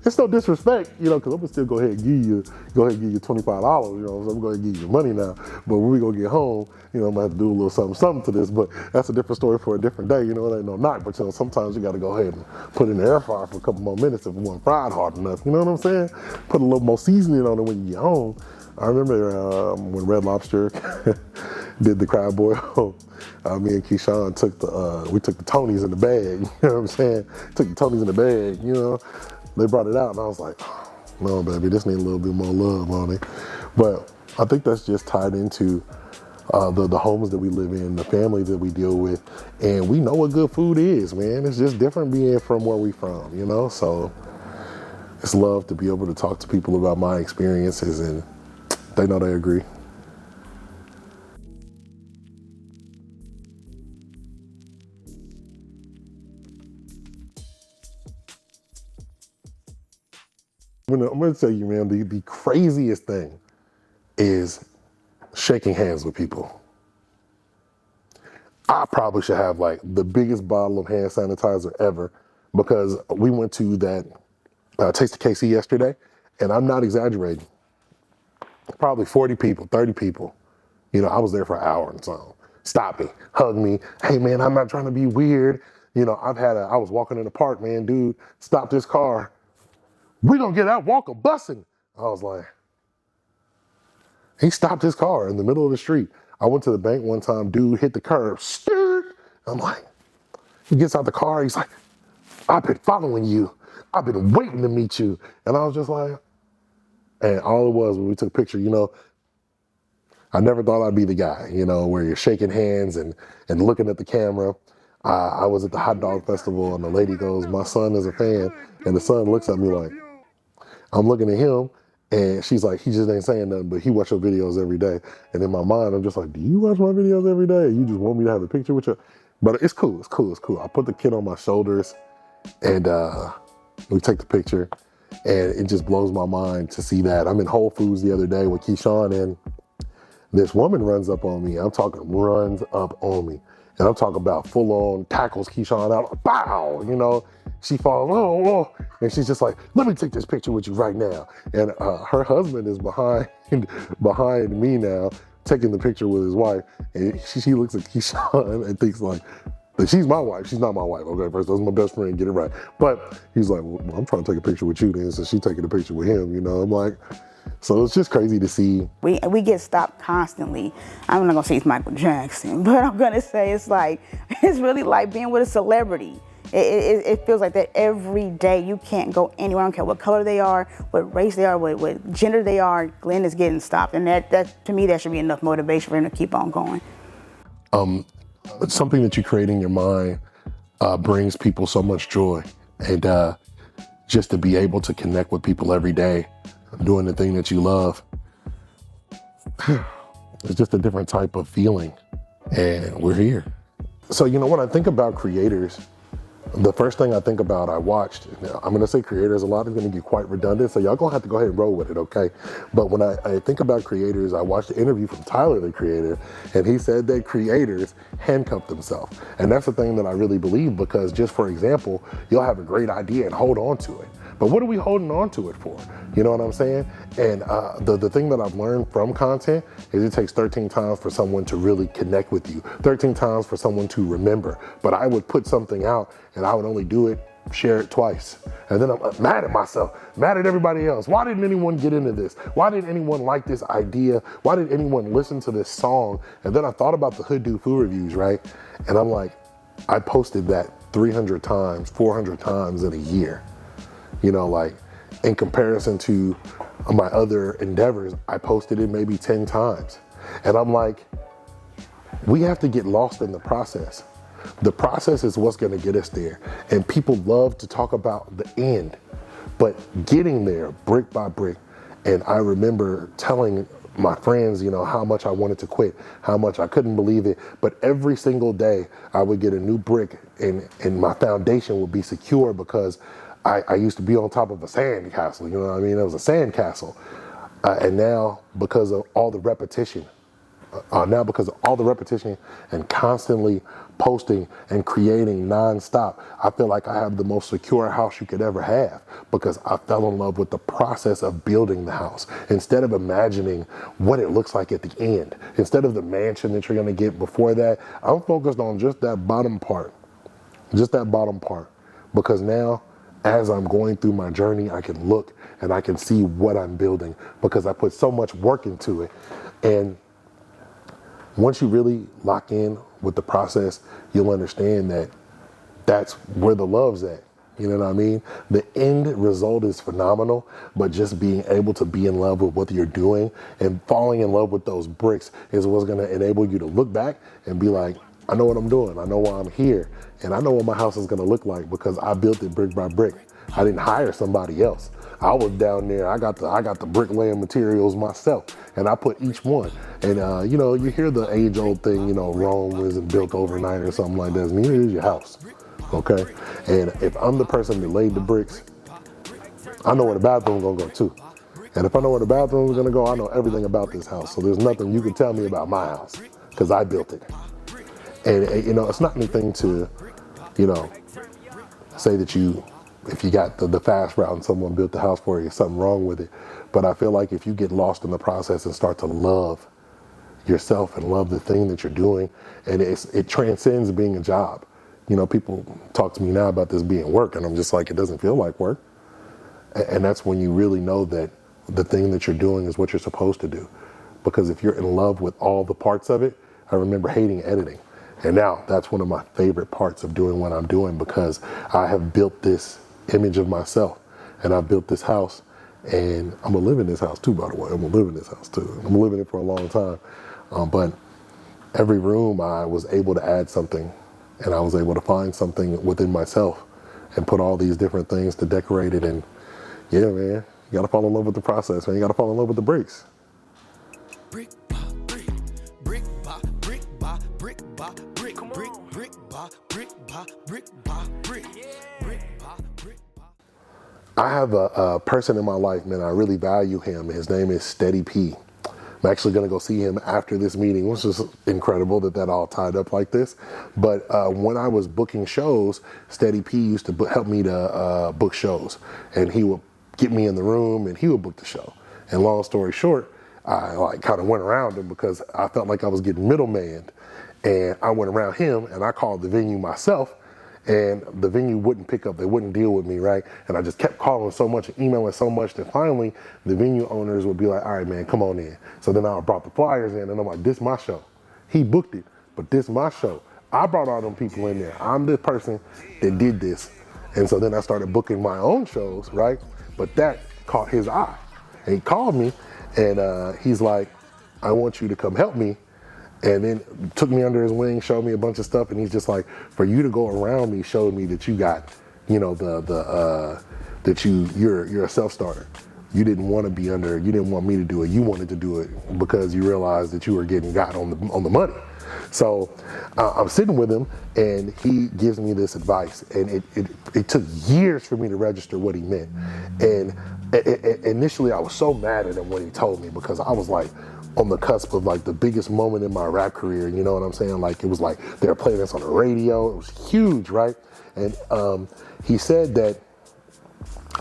it's no disrespect, because I'm gonna still go ahead and give you $25, so I'm gonna give you your money now. But when we gonna get home, I'm gonna have to do a little something to this, but that's a different story for a different day, it ain't no knock, but sometimes you gotta go ahead and put it in the air fryer for a couple more minutes if it wasn't fried hard enough, you know what I'm saying? Put a little more seasoning on it when you get home. I remember when Red Lobster did the crab boil, me and Keyshawn took the Tonys in the bag, you know what I'm saying? Took the Tonys in the bag, They brought it out and I was like, oh, no, baby, this needs a little bit more love on it. But I think that's just tied into the homes that we live in, the families that we deal with. And we know what good food is, man. It's just different being from where we from, So it's love to be able to talk to people about my experiences and they know they agree. I'm gonna tell you, man, the craziest thing is shaking hands with people. I probably should have like the biggest bottle of hand sanitizer ever because we went to that Taste of KC yesterday, and I'm not exaggerating. Probably 40 people, 30 people. I was there for an hour and so. Stop me, hug me. Hey man, I'm not trying to be weird. I was walking in the park, man, dude, stop this car. We gonna get out, walk a bussing. I was like, he stopped his car in the middle of the street. I went to the bank one time, dude hit the curb, stirred. I'm like, he gets out the car, he's like, I've been following you. I've been waiting to meet you. And I was just like, and all it was when we took a picture, I never thought I'd be the guy, where you're shaking hands and looking at the camera. I was at the hot dog festival and the lady goes, my son is a fan. And the son looks at me like, I'm looking at him and she's like, he just ain't saying nothing, but he watch your videos every day. And in my mind, I'm just like, do you watch my videos every day? You just want me to have a picture with you? But it's cool. I put the kid on my shoulders and we take the picture and it just blows my mind to see that. I'm in Whole Foods the other day with Keyshawn and this woman runs up on me. I'm talking runs up on me. And I'm talking about full on tackles Keyshawn out. Bow, She falls, oh. And she's just like, let me take this picture with you right now. And her husband is behind me now, taking the picture with his wife. And she looks at Keyshawn and thinks like, She's my wife. She's not my wife. Okay, first, that's my best friend. Get it right. But he's like, well, I'm trying to take a picture with you then, so she's taking a picture with him. You know, I'm like, so it's just crazy to see. We get stopped constantly. I'm not gonna say it's Michael Jackson, but I'm gonna say it's really like being with a celebrity. It feels like that every day. You can't go anywhere. I don't care what color they are, what race they are, what gender they are. Glenn is getting stopped, and that to me that should be enough motivation for him to keep on going. Something that you create in your mind brings people so much joy, and just to be able to connect with people every day, doing the thing that you love, it's just a different type of feeling, and we're here. So, you know, when I think about creators, the first thing I think about, I watched, now, I'm going to say creators a lot, is going to get quite redundant, so y'all going to have to go ahead and roll with it, okay? But when I think about creators, I watched the interview from Tyler, the creator, and he said that creators handcuff themselves. And that's the thing that I really believe, because just for example, you'll have a great idea and hold on to it. But what are we holding on to it for? You know what I'm saying? And the thing that I've learned from content is it takes 13 times for someone to really connect with you, 13 times for someone to remember. But I would put something out and I would only do it, share it twice. And then I'm mad at myself, mad at everybody else. Why didn't anyone get into this? Why didn't anyone like this idea? Why didn't anyone listen to this song? And then I thought about the Hood Do Food reviews, right? And I'm like, I posted that 300 times, 400 times in a year. You know, like in comparison to my other endeavors, I posted it maybe 10 times. And I'm like, we have to get lost in the process. The process is what's gonna get us there. And people love to talk about the end, but getting there brick by brick. And I remember telling my friends, you know, how much I wanted to quit, how much I couldn't believe it. But every single day I would get a new brick and my foundation would be secure, because I used to be on top of a sand castle, you know what I mean? It was a sand castle. And now because of all the repetition, and constantly posting and creating nonstop, I feel like I have the most secure house you could ever have, because I fell in love with the process of building the house. Instead of imagining what it looks like at the end, instead of the mansion that you're gonna get before that, I'm focused on just that bottom part, because now, as I'm going through my journey, I can look and I can see what I'm building, because I put so much work into it. And once you really lock in with the process, you'll understand that that's where the love's at. You know what I mean? The end result is phenomenal, but just being able to be in love with what you're doing and falling in love with those bricks is what's gonna enable you to look back and be like, I know what I'm doing. I know why I'm here. And I know what my house is gonna look like, because I built it brick by brick. I didn't hire somebody else. I was down there, I got the bricklaying materials myself, and I put each one. And you know, you hear the age-old thing, you know, Rome wasn't built overnight or something like that. Neither is your house, okay? And if I'm the person that laid the bricks, I know where the bathroom's gonna go too. And if I know where the bathroom's gonna go, I know everything about this house. So there's nothing you can tell me about my house, because I built it. And you know, it's not anything to, you know, say that if you got the fast route and someone built the house for you, there's something wrong with it. But I feel like if you get lost in the process and start to love yourself and love the thing that you're doing, and it transcends being a job. You know, people talk to me now about this being work, and I'm just like, it doesn't feel like work. And that's when you really know that the thing that you're doing is what you're supposed to do. Because if you're in love with all the parts of it, I remember hating editing. And now that's one of my favorite parts of doing what I'm doing, because I have built this image of myself, and I've built this house, and I'm gonna live in this house too, by the way. I'm gonna live in this house too. I'm gonna live in it for a long time. But every room I was able to add something, and I was able to find something within myself and put all these different things to decorate it. And yeah, man, you gotta fall in love with the process, man. You gotta fall in love with the bricks. Brick by brick, brick by brick by brick by brick, brick by brick by brick by brick, brick by brick by. I have a person in my life, man, I really value him. His name is Steady P. I'm actually gonna go see him after this meeting, which is incredible that all tied up like this. But when I was booking shows, Steady P used to help me to book shows. And he would get me in the room and he would book the show. And long story short, I like kind of went around him because I felt like I was getting middlemaned. And I went around him and I called the venue myself, and the venue wouldn't pick up, they wouldn't deal with me, right? And I just kept calling so much and emailing so much that finally the venue owners would be like, all right, man, come on in. So then I brought the flyers in and I'm like, this my show. He booked it, but this my show. I brought all them people in there. I'm the person that did this. And so then I started booking my own shows, right? But that caught his eye. And he called me and he's like, I want you to come help me. And then took me under his wing, showed me a bunch of stuff, and he's just like, for you to go around me showed me that you got, you know, that you're a self-starter. You didn't want to be under, you didn't want me to do it. You wanted to do it because you realized that you were getting got on the money. So I'm sitting with him and he gives me this advice, and it took years for me to register what he meant. And initially I was so mad at him when he told me, because I was like, on the cusp of like the biggest moment in my rap career, you know what I'm saying? Like, it was like they were playing this on the radio. It was huge, right? And he said that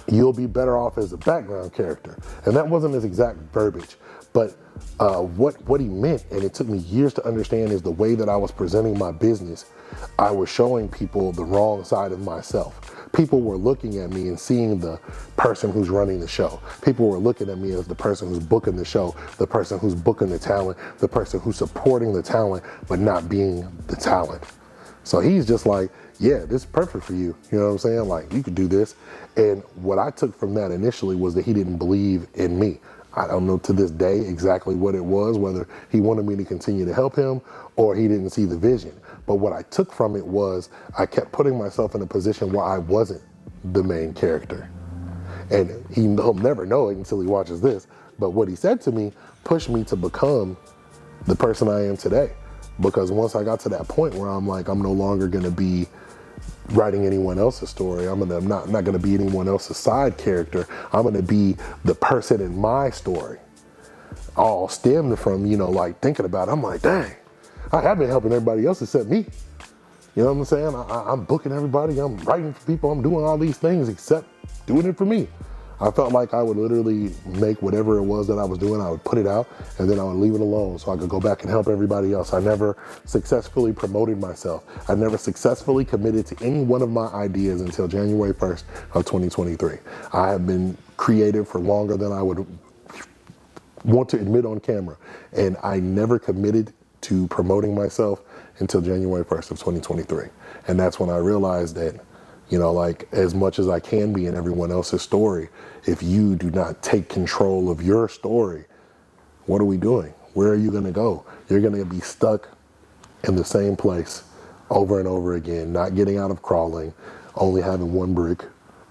you'll be better off as a background character. And that wasn't his exact verbiage, but what he meant, and it took me years to understand, is the way that I was presenting my business, I was showing people the wrong side of myself. People were looking at me and seeing the person who's running the show. People were looking at me as the person who's booking the show, the person who's booking the talent, the person who's supporting the talent, but not being the talent. So he's just like, yeah, this is perfect for you. You know what I'm saying? Like, you could do this. And what I took from that initially was that he didn't believe in me. I don't know to this day exactly what it was, whether he wanted me to continue to help him or he didn't see the vision. But what I took from it was I kept putting myself in a position where I wasn't the main character. And he'll never know it until he watches this. But what he said to me pushed me to become the person I am today. Because once I got to that point where I'm like, I'm no longer going to be writing anyone else's story. I'm not going to be anyone else's side character. I'm going to be the person in my story. All stemmed from, you know, like thinking about it. I'm like, dang, I have been helping everybody else except me. You know what I'm saying? I'm booking everybody. I'm writing for people. I'm doing all these things except doing it for me. I felt like I would literally make whatever it was that I was doing, I would put it out, and then I would leave it alone so I could go back and help everybody else. I never successfully promoted myself. I never successfully committed to any one of my ideas until January 1st of 2023. I have been creative for longer than I would want to admit on camera, and I never committed to promoting myself until January 1st of 2023. And that's when I realized that, you know, like, as much as I can be in everyone else's story, if you do not take control of your story, what are we doing? Where are you going to go? You're going to be stuck in the same place over and over again, not getting out of crawling, only having one brick,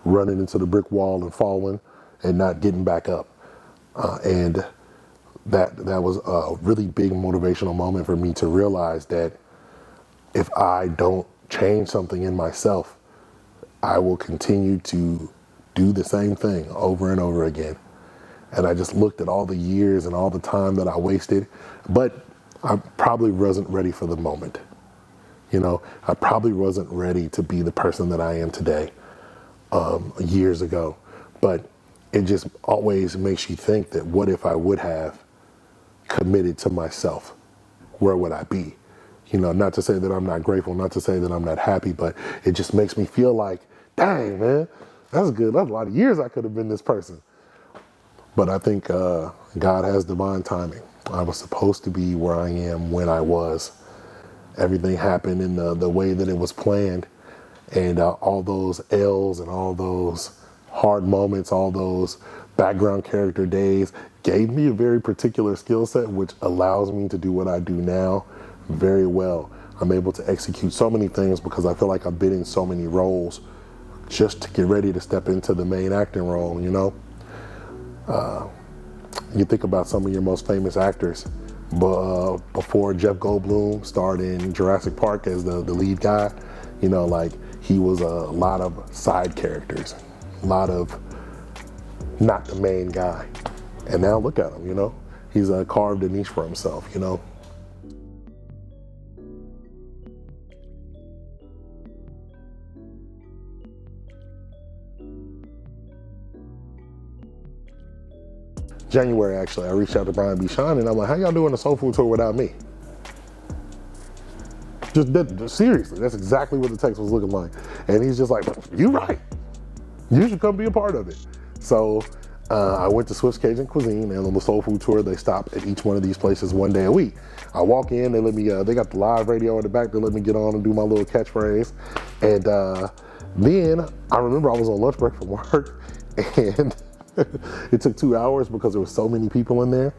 running into the brick wall and falling and not getting back up. And that was a really big motivational moment for me to realize that if I don't change something in myself, I will continue to do the same thing over and over again. And I just looked at all the years and all the time that I wasted, but I probably wasn't ready for the moment. You know, I probably wasn't ready to be the person that I am today, years ago. But it just always makes you think that what if I would have committed to myself? Where would I be? You know, not to say that I'm not grateful, not to say that I'm not happy, but it just makes me feel like, dang, man, that's good. That's a lot of years I could have been this person. But I think God has divine timing. I was supposed to be where I am when I was. Everything happened in the way that it was planned. And all those L's and all those hard moments, all those background character days gave me a very particular skill set, which allows me to do what I do now very well. I'm able to execute so many things because I feel like I've been in so many roles just to get ready to step into the main acting role, you know? You think about some of your most famous actors, but before Jeff Goldblum starred in Jurassic Park as the lead guy, you know, like, he was a lot of side characters, a lot of not the main guy. And now look at him, you know? He's carved a niche for himself, you know? January, actually, I reached out to Brian B. Sean and I'm like, how y'all doing a soul food tour without me? Seriously, that's exactly what the text was looking like. And he's just like, "You right. You should come be a part of it." So I went to Swift's Cajun Cuisine, and on the Soul Food Tour, they stop at each one of these places one day a week. I walk in, they let me. They got the live radio in the back. They let me get on and do my little catchphrase, and then I remember I was on lunch break from work, and it took 2 hours because there were so many people in there.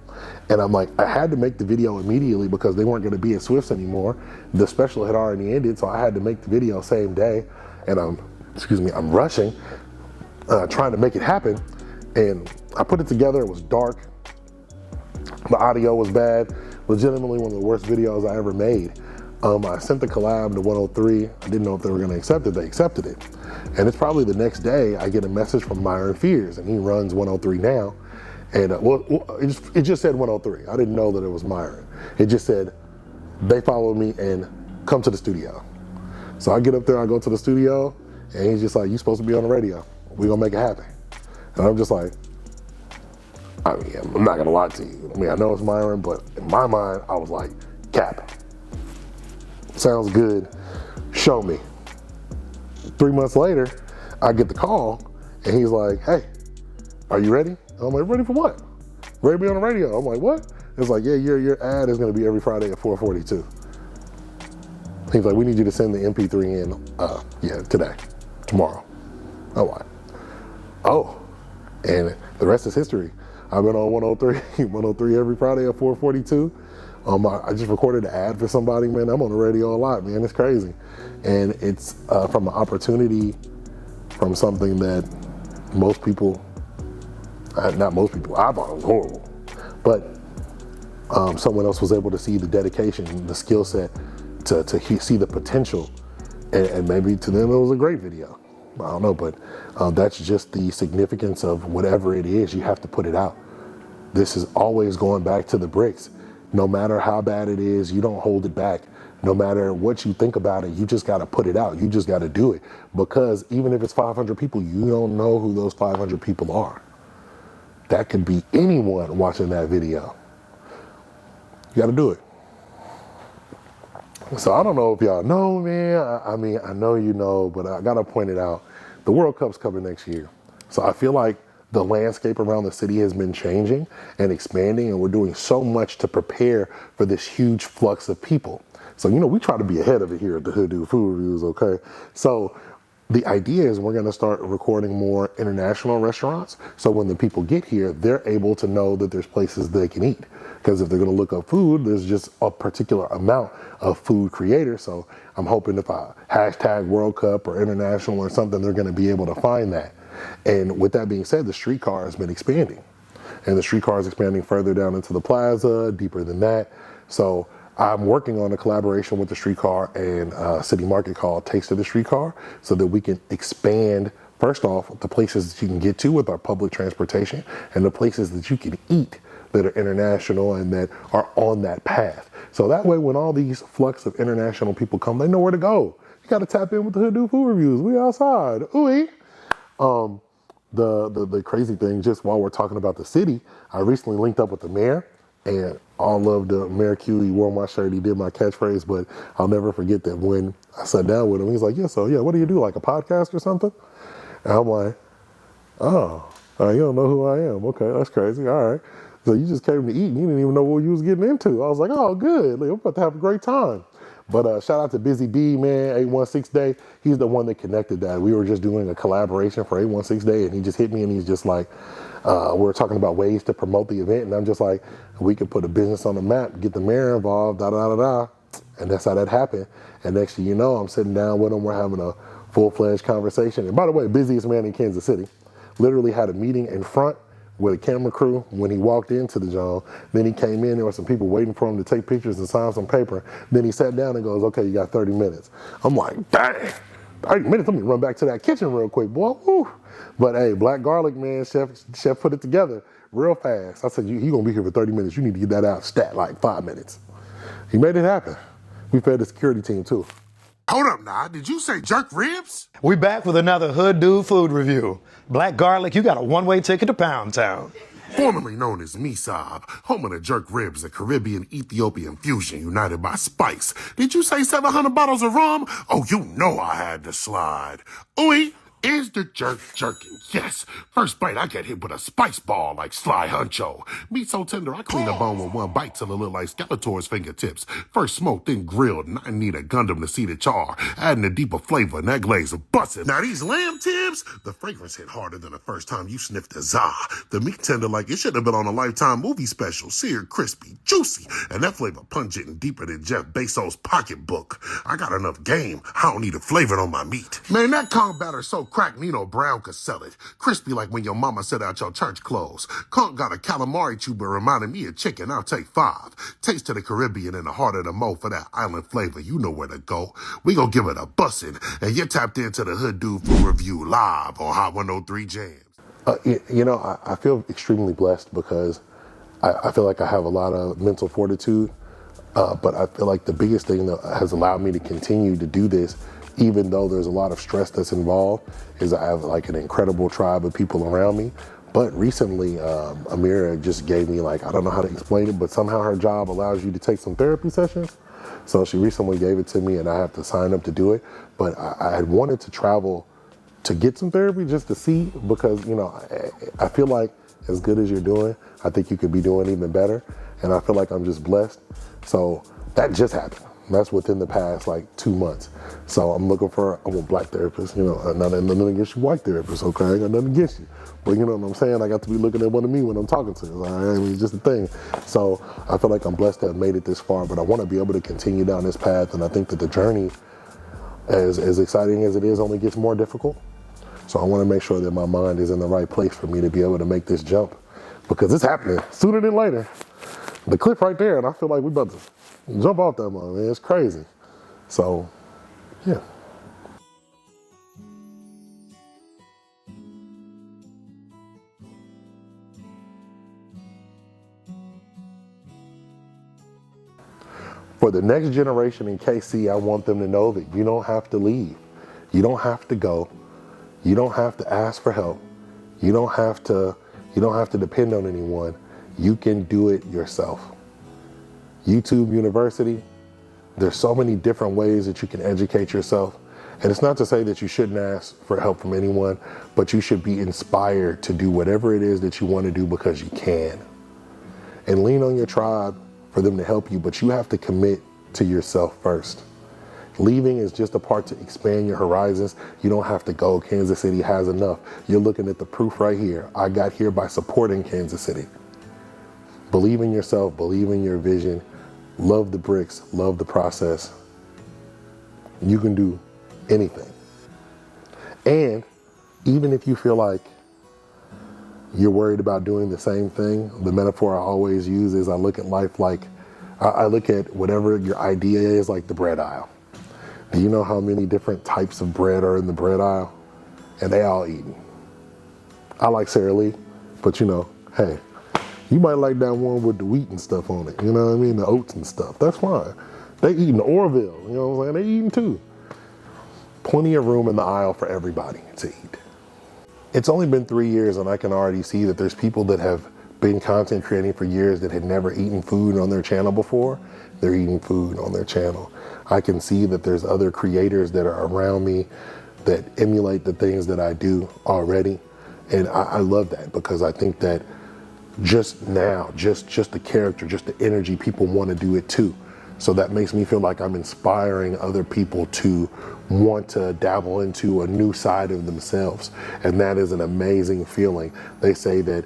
And I'm like, I had to make the video immediately because they weren't going to be at Swift's anymore. The special had already ended, so I had to make the video same day. And I'm rushing, trying to make it happen. And I put it together. It was dark. The audio was bad. Legitimately one of the worst videos I ever made. I sent the collab to 103. I didn't know if they were going to accept it. They accepted it. And it's probably the next day I get a message from Myron Fears, and he runs 103 now. And it just said 103. I didn't know that it was Myron. It just said, they followed me and come to the studio. So I get up there, I go to the studio, and he's just like, "You supposed to be on the radio. We're going to make it happen." And I'm just like, I mean, I'm not going to lie to you. I mean, I know it's Myron, but in my mind, I was like, "Cap. Sounds good. Show me." 3 months later, I get the call, and he's like, "Hey, are you ready?" And I'm like, "Ready for what?" "Ready to be on the radio." I'm like, "What?" It's like, "Yeah, your ad is going to be every Friday at 4:42. He's like, "We need you to send the MP3 in, today, tomorrow." I'm like, "Oh," and the rest is history. I've been on 103 every Friday at 4:42. I just recorded an ad for somebody, man. I'm on the radio a lot, man. It's crazy. And it's from an opportunity from something that most people, not most people, I thought it was horrible. But someone else was able to see the dedication, the skill set, to see the potential. And maybe to them it was a great video. I don't know, but that's just the significance of whatever it is. You have to put it out. This is always going back to the bricks. No matter how bad it is, you don't hold it back. No matter what you think about it, you just got to put it out. You just got to do it. Because even if it's 500 people, you don't know who those 500 people are. That could be anyone watching that video. You got to do it. So I don't know if y'all know, man. I mean, I know you know, but I got to point it out. The World Cup's coming next year. So I feel like the landscape around the city has been changing and expanding, and we're doing so much to prepare for this huge flux of people. So, we try to be ahead of it here at the Hood Do Food Reviews, okay? So the idea is we're gonna start recording more international restaurants. So when the people get here, they're able to know that there's places they can eat. Because if they're gonna look up food, there's just a particular amount of food creators. So I'm hoping if I hashtag World Cup or international or something, they're gonna be able to find that. And with that being said, the streetcar has been expanding. And the streetcar is expanding further down into the plaza, deeper than that. So I'm working on a collaboration with the streetcar and City Market called Taste of the Streetcar so that we can expand, first off, the places that you can get to with our public transportation and the places that you can eat that are international and that are on that path. So that way, when all these flux of international people come, they know where to go. You got to tap in with the Hood Do Food Reviews. We outside. Ooh. The crazy thing, just while we're talking about the city, I recently linked up with the mayor, and all love to Mayor Q. He wore my shirt, he did my catchphrase, but I'll never forget that when I sat down with him, he's like, yeah, what do you do, like a podcast or something? And I'm like, oh, you don't know who I am. Okay, that's crazy, all right. So you just came to eat and you didn't even know what you was getting into. I was like, oh, good, I'm about to have a great time. But shout out to Busy B, man, 816 Day. He's the one that connected that. We were just doing a collaboration for 816 Day, and he just hit me, and he's just like, we were talking about ways to promote the event, and I'm just like, we could put a business on the map, get the mayor involved, da-da-da-da. And that's how that happened. And next thing you know, I'm sitting down with him, we're having a full-fledged conversation. And by the way, busiest man in Kansas City. Literally had a meeting in front with a camera crew when he walked into the job. Then he came in, there were some people waiting for him to take pictures and sign some paper. Then he sat down and goes, okay, you got 30 minutes. I'm like, dang, 30 minutes, let me run back to that kitchen real quick, boy, woo. But hey, black garlic, man, chef put it together real fast. I said, he gonna be here for 30 minutes. You need to get that out stat like 5 minutes. He made it happen. We fed the security team too. Hold up now, did you say jerk ribs? We back with another Hood Do Food Review. Black garlic, you got a one-way ticket to Pound Town. Formerly known as Misab, home of the jerk ribs, a Caribbean Ethiopian fusion united by spice. Did you say 700 bottles of rum? Oh, you know I had to slide. Ooey, is the jerk jerking? Yes. First bite, I get hit with a spice ball like Sly Huncho. Meat so tender, I clean the bone with one bite till it look like Skeletor's fingertips. First smoked, then grilled, and I need a Gundam to see the char. Adding a deeper flavor, and that glaze of bussin'. Now these lamb tips, the fragrance hit harder than the first time you sniffed a za. The meat tender like it should have been on a Lifetime movie special. Seared, crispy, juicy, and that flavor pungent and deeper than Jeff Bezos' pocketbook. I got enough game, I don't need a flavor on my meat. Man, that Kong batter so crack Nino Brown could sell it. Crispy like when your mama set out your church clothes. Kong got a calamari tuber reminding me of chicken, I'll take 5. Taste of the Caribbean in the heart of the mo for that island flavor, you know where to go. We gon' give it a bussin', and you're tapped into the Hood Dude Food Review live on Hot 103 Jams. I feel extremely blessed because I feel like I have a lot of mental fortitude, but I feel like the biggest thing that has allowed me to continue to do this, even though there's a lot of stress that's involved, is I have like an incredible tribe of people around me. But recently, Amira just gave me I don't know how to explain it, but somehow her job allows you to take some therapy sessions. So she recently gave it to me and I have to sign up to do it. But I had wanted to travel to get some therapy just to see, because, I feel like as good as you're doing, I think you could be doing even better. And I feel like I'm just blessed. So that just happened. That's within the past 2 months. So I'm looking for, I want black therapists, nothing against you white therapists, okay? I got nothing against you. But you know what I'm saying? I got to be looking at one of me when I'm talking to you. All right? I mean, it's just a thing. So I feel like I'm blessed to have made it this far, but I want to be able to continue down this path. And I think that the journey, as exciting as it is, only gets more difficult. So I want to make sure that my mind is in the right place for me to be able to make this jump, because it's happening sooner than later. The cliff right there, and I feel like we're about to jump off that one, man. It's crazy. So, yeah. For the next generation in KC, I want them to know that you don't have to leave. You don't have to go. You don't have to ask for help. You don't have to depend on anyone. You can do it yourself. YouTube University, there's so many different ways that you can educate yourself. And it's not to say that you shouldn't ask for help from anyone, but you should be inspired to do whatever it is that you want to do because you can. And lean on your tribe for them to help you, but you have to commit to yourself first. Leaving is just a part to expand your horizons. You don't have to go. Kansas City has enough. You're looking at the proof right here. I got here by supporting Kansas City. Believe in yourself, believe in your vision, love the bricks, love the process. You can do anything. And even if you feel like you're worried about doing the same thing, the metaphor I always use is I look at life like, I look at whatever your idea is like the bread aisle. Do you know how many different types of bread are in the bread aisle? And they all eaten. I like Sara Lee, but hey, you might like that one with the wheat and stuff on it, you know what I mean? The oats and stuff, that's fine. They eating the Orville, you know what I'm saying? They eating too. Plenty of room in the aisle for everybody to eat. It's only been 3 years and I can already see that there's people that have been content creating for years that had never eaten food on their channel before. They're eating food on their channel. I can see that there's other creators that are around me that emulate the things that I do already. And I love that, because I think that just now, just the character, just the energy, people want to do it too. So that makes me feel like I'm inspiring other people to want to dabble into a new side of themselves. And that is an amazing feeling. They say that,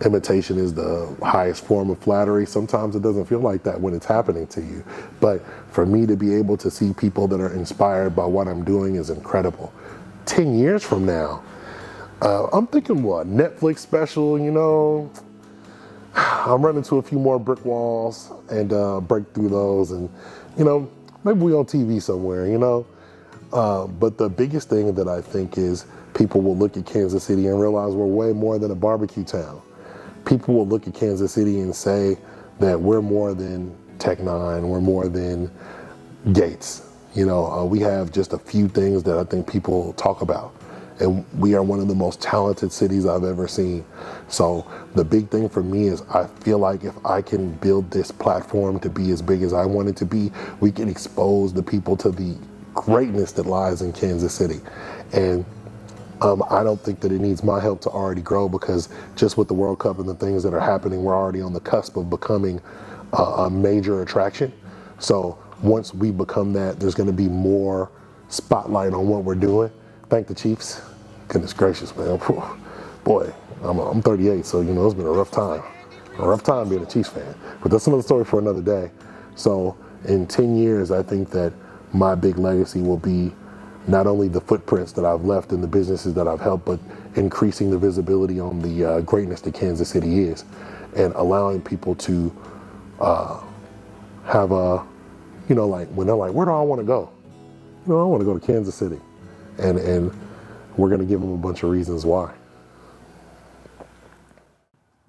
imitation is the highest form of flattery. Sometimes it doesn't feel like that when it's happening to you. But for me to be able to see people that are inspired by what I'm doing is incredible. 10 years from now, I'm thinking what, Netflix special, I'm running to a few more brick walls and break through those, and maybe we on TV somewhere, but the biggest thing that I think is people will look at Kansas City and realize we're way more than a barbecue town. People will look at Kansas City and say that we're more than Tech-9, we're more than Gates. We have just a few things that I think people talk about. and we are one of the most talented cities I've ever seen. So the big thing for me is I feel like if I can build this platform to be as big as I want it to be, we can expose the people to the greatness that lies in Kansas City. And I don't think that it needs my help to already grow, because just with the World Cup and the things that are happening, we're already on the cusp of becoming a major attraction. So once we become that, there's going to be more spotlight on what we're doing. Thank the Chiefs. Goodness gracious, man. Boy, I'm 38, so you know it's been a rough time being a Chiefs fan. But that's another story for another day. So in 10 years, I think that my big legacy will be not only the footprints that I've left in the businesses that I've helped, but increasing the visibility on the greatness that Kansas City is, and allowing people to have a, you know, like when they're like, where do I want to go? You know, I want to go to Kansas City. And we're going to give them a bunch of reasons why.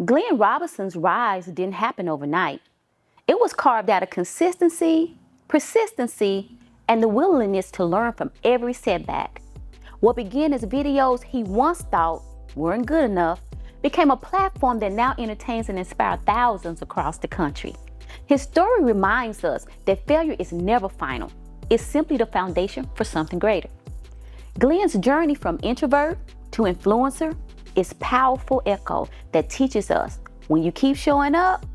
Glenn Robinson's rise didn't happen overnight. It was carved out of consistency, persistency, and the willingness to learn from every setback. What began as videos he once thought weren't good enough became a platform that now entertains and inspires thousands across the country. His story reminds us that failure is never final. It's simply the foundation for something greater. Glenn's journey from introvert to influencer is powerful echo that teaches us when you keep showing up,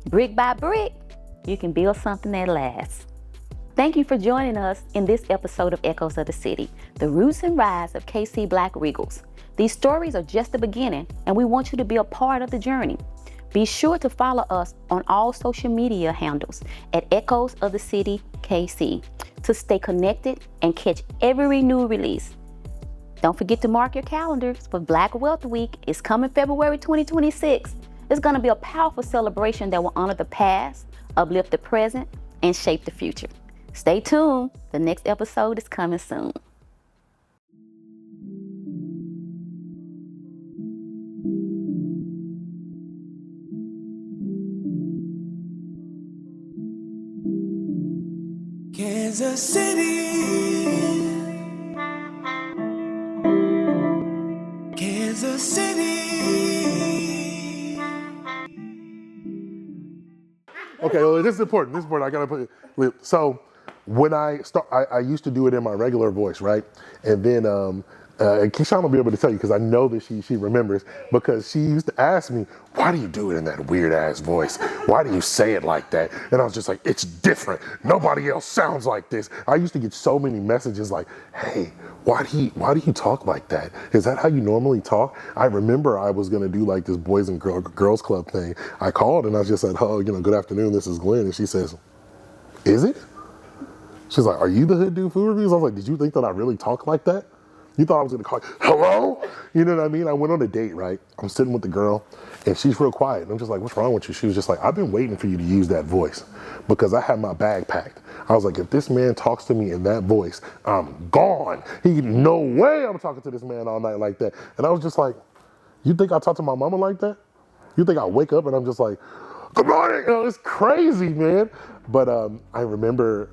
brick by brick, you can build something that lasts. Thank you for joining us in this episode of Echoes of the City, the roots and rise of KC Black Regals. These stories are just the beginning, and we want you to be a part of the journey. Be sure to follow us on all social media handles at Echoes of the City KC to stay connected and catch every new release. Don't forget to mark your calendars for Black Wealth Week. It's coming February 2026. It's going to be a powerful celebration that will honor the past, uplift the present, and shape the future. Stay tuned. The next episode is coming soon. Kansas City, Kansas City. Okay, well, this is important. This is important. I gotta put it. So when I used to do it in my regular voice, right? And then Keyshawn will be able to tell you, because I know that she remembers, because she used to ask me, why do you do it in that weird ass voice? Why do you say it like that? And I was just like, it's different. Nobody else sounds like this. I used to get so many messages like, hey, why do you talk like that? Is that how you normally talk? I remember I was gonna do like this Boys and Girls Club thing. I called and I just said, oh, good afternoon, this is Glenn. And she says, is it? She's like, are you the Hood Dude Food Reviews? I was like, did you think that I really talk like that? You thought I was gonna call you, hello? You know what I mean? I went on a date, right? I'm sitting with the girl and she's real quiet. And I'm just like, what's wrong with you? She was just like, I've been waiting for you to use that voice because I had my bag packed. I was like, if this man talks to me in that voice, I'm gone. No way I'm talking to this man all night like that. And I was just like, you think I talk to my mama like that? You think I wake up and I'm just like, good morning? It's crazy, man. But I remember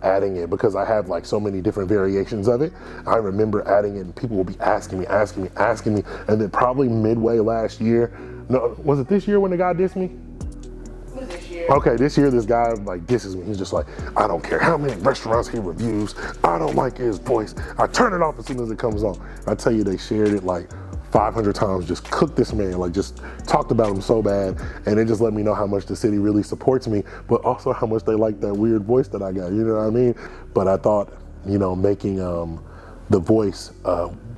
adding it because I have like so many different variations of it. I remember adding it and people will be asking me. And then probably midway last year, no, was it this year when the guy dissed me? It was this year. Okay, this year this guy like disses me. He's just like, I don't care how many restaurants he reviews. I don't like his voice. I turn it off as soon as it comes on. I tell you, they shared it like 500 times, just cooked this man, like just talked about him so bad. And it just let me know how much the city really supports me, but also how much they like that weird voice that I got, you know what I mean? But I thought, making the voice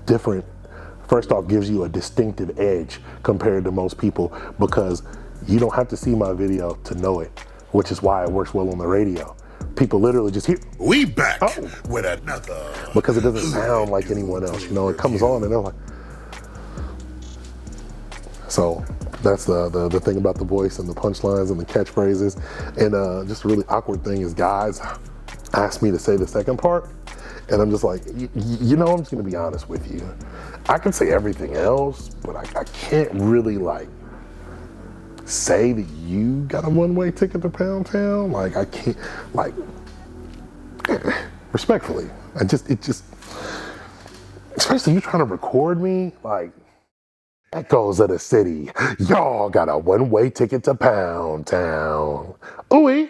different, first off, gives you a distinctive edge compared to most people, because you don't have to see my video to know it, which is why it works well on the radio. People literally just hear, We back with another. because it doesn't sound like anyone else, it comes on and they're like, so that's the thing about the voice and the punchlines and the catchphrases. And just a really awkward thing is guys ask me to say the second part. And I'm just like, I'm just gonna be honest with you. I can say everything else, but I can't really say that you got a one-way ticket to Pound Town. Like I can't, respectfully, it just, Especially you trying to record me, like, echoes of the city. Y'all got a one-way ticket to Pound Town. Ooh.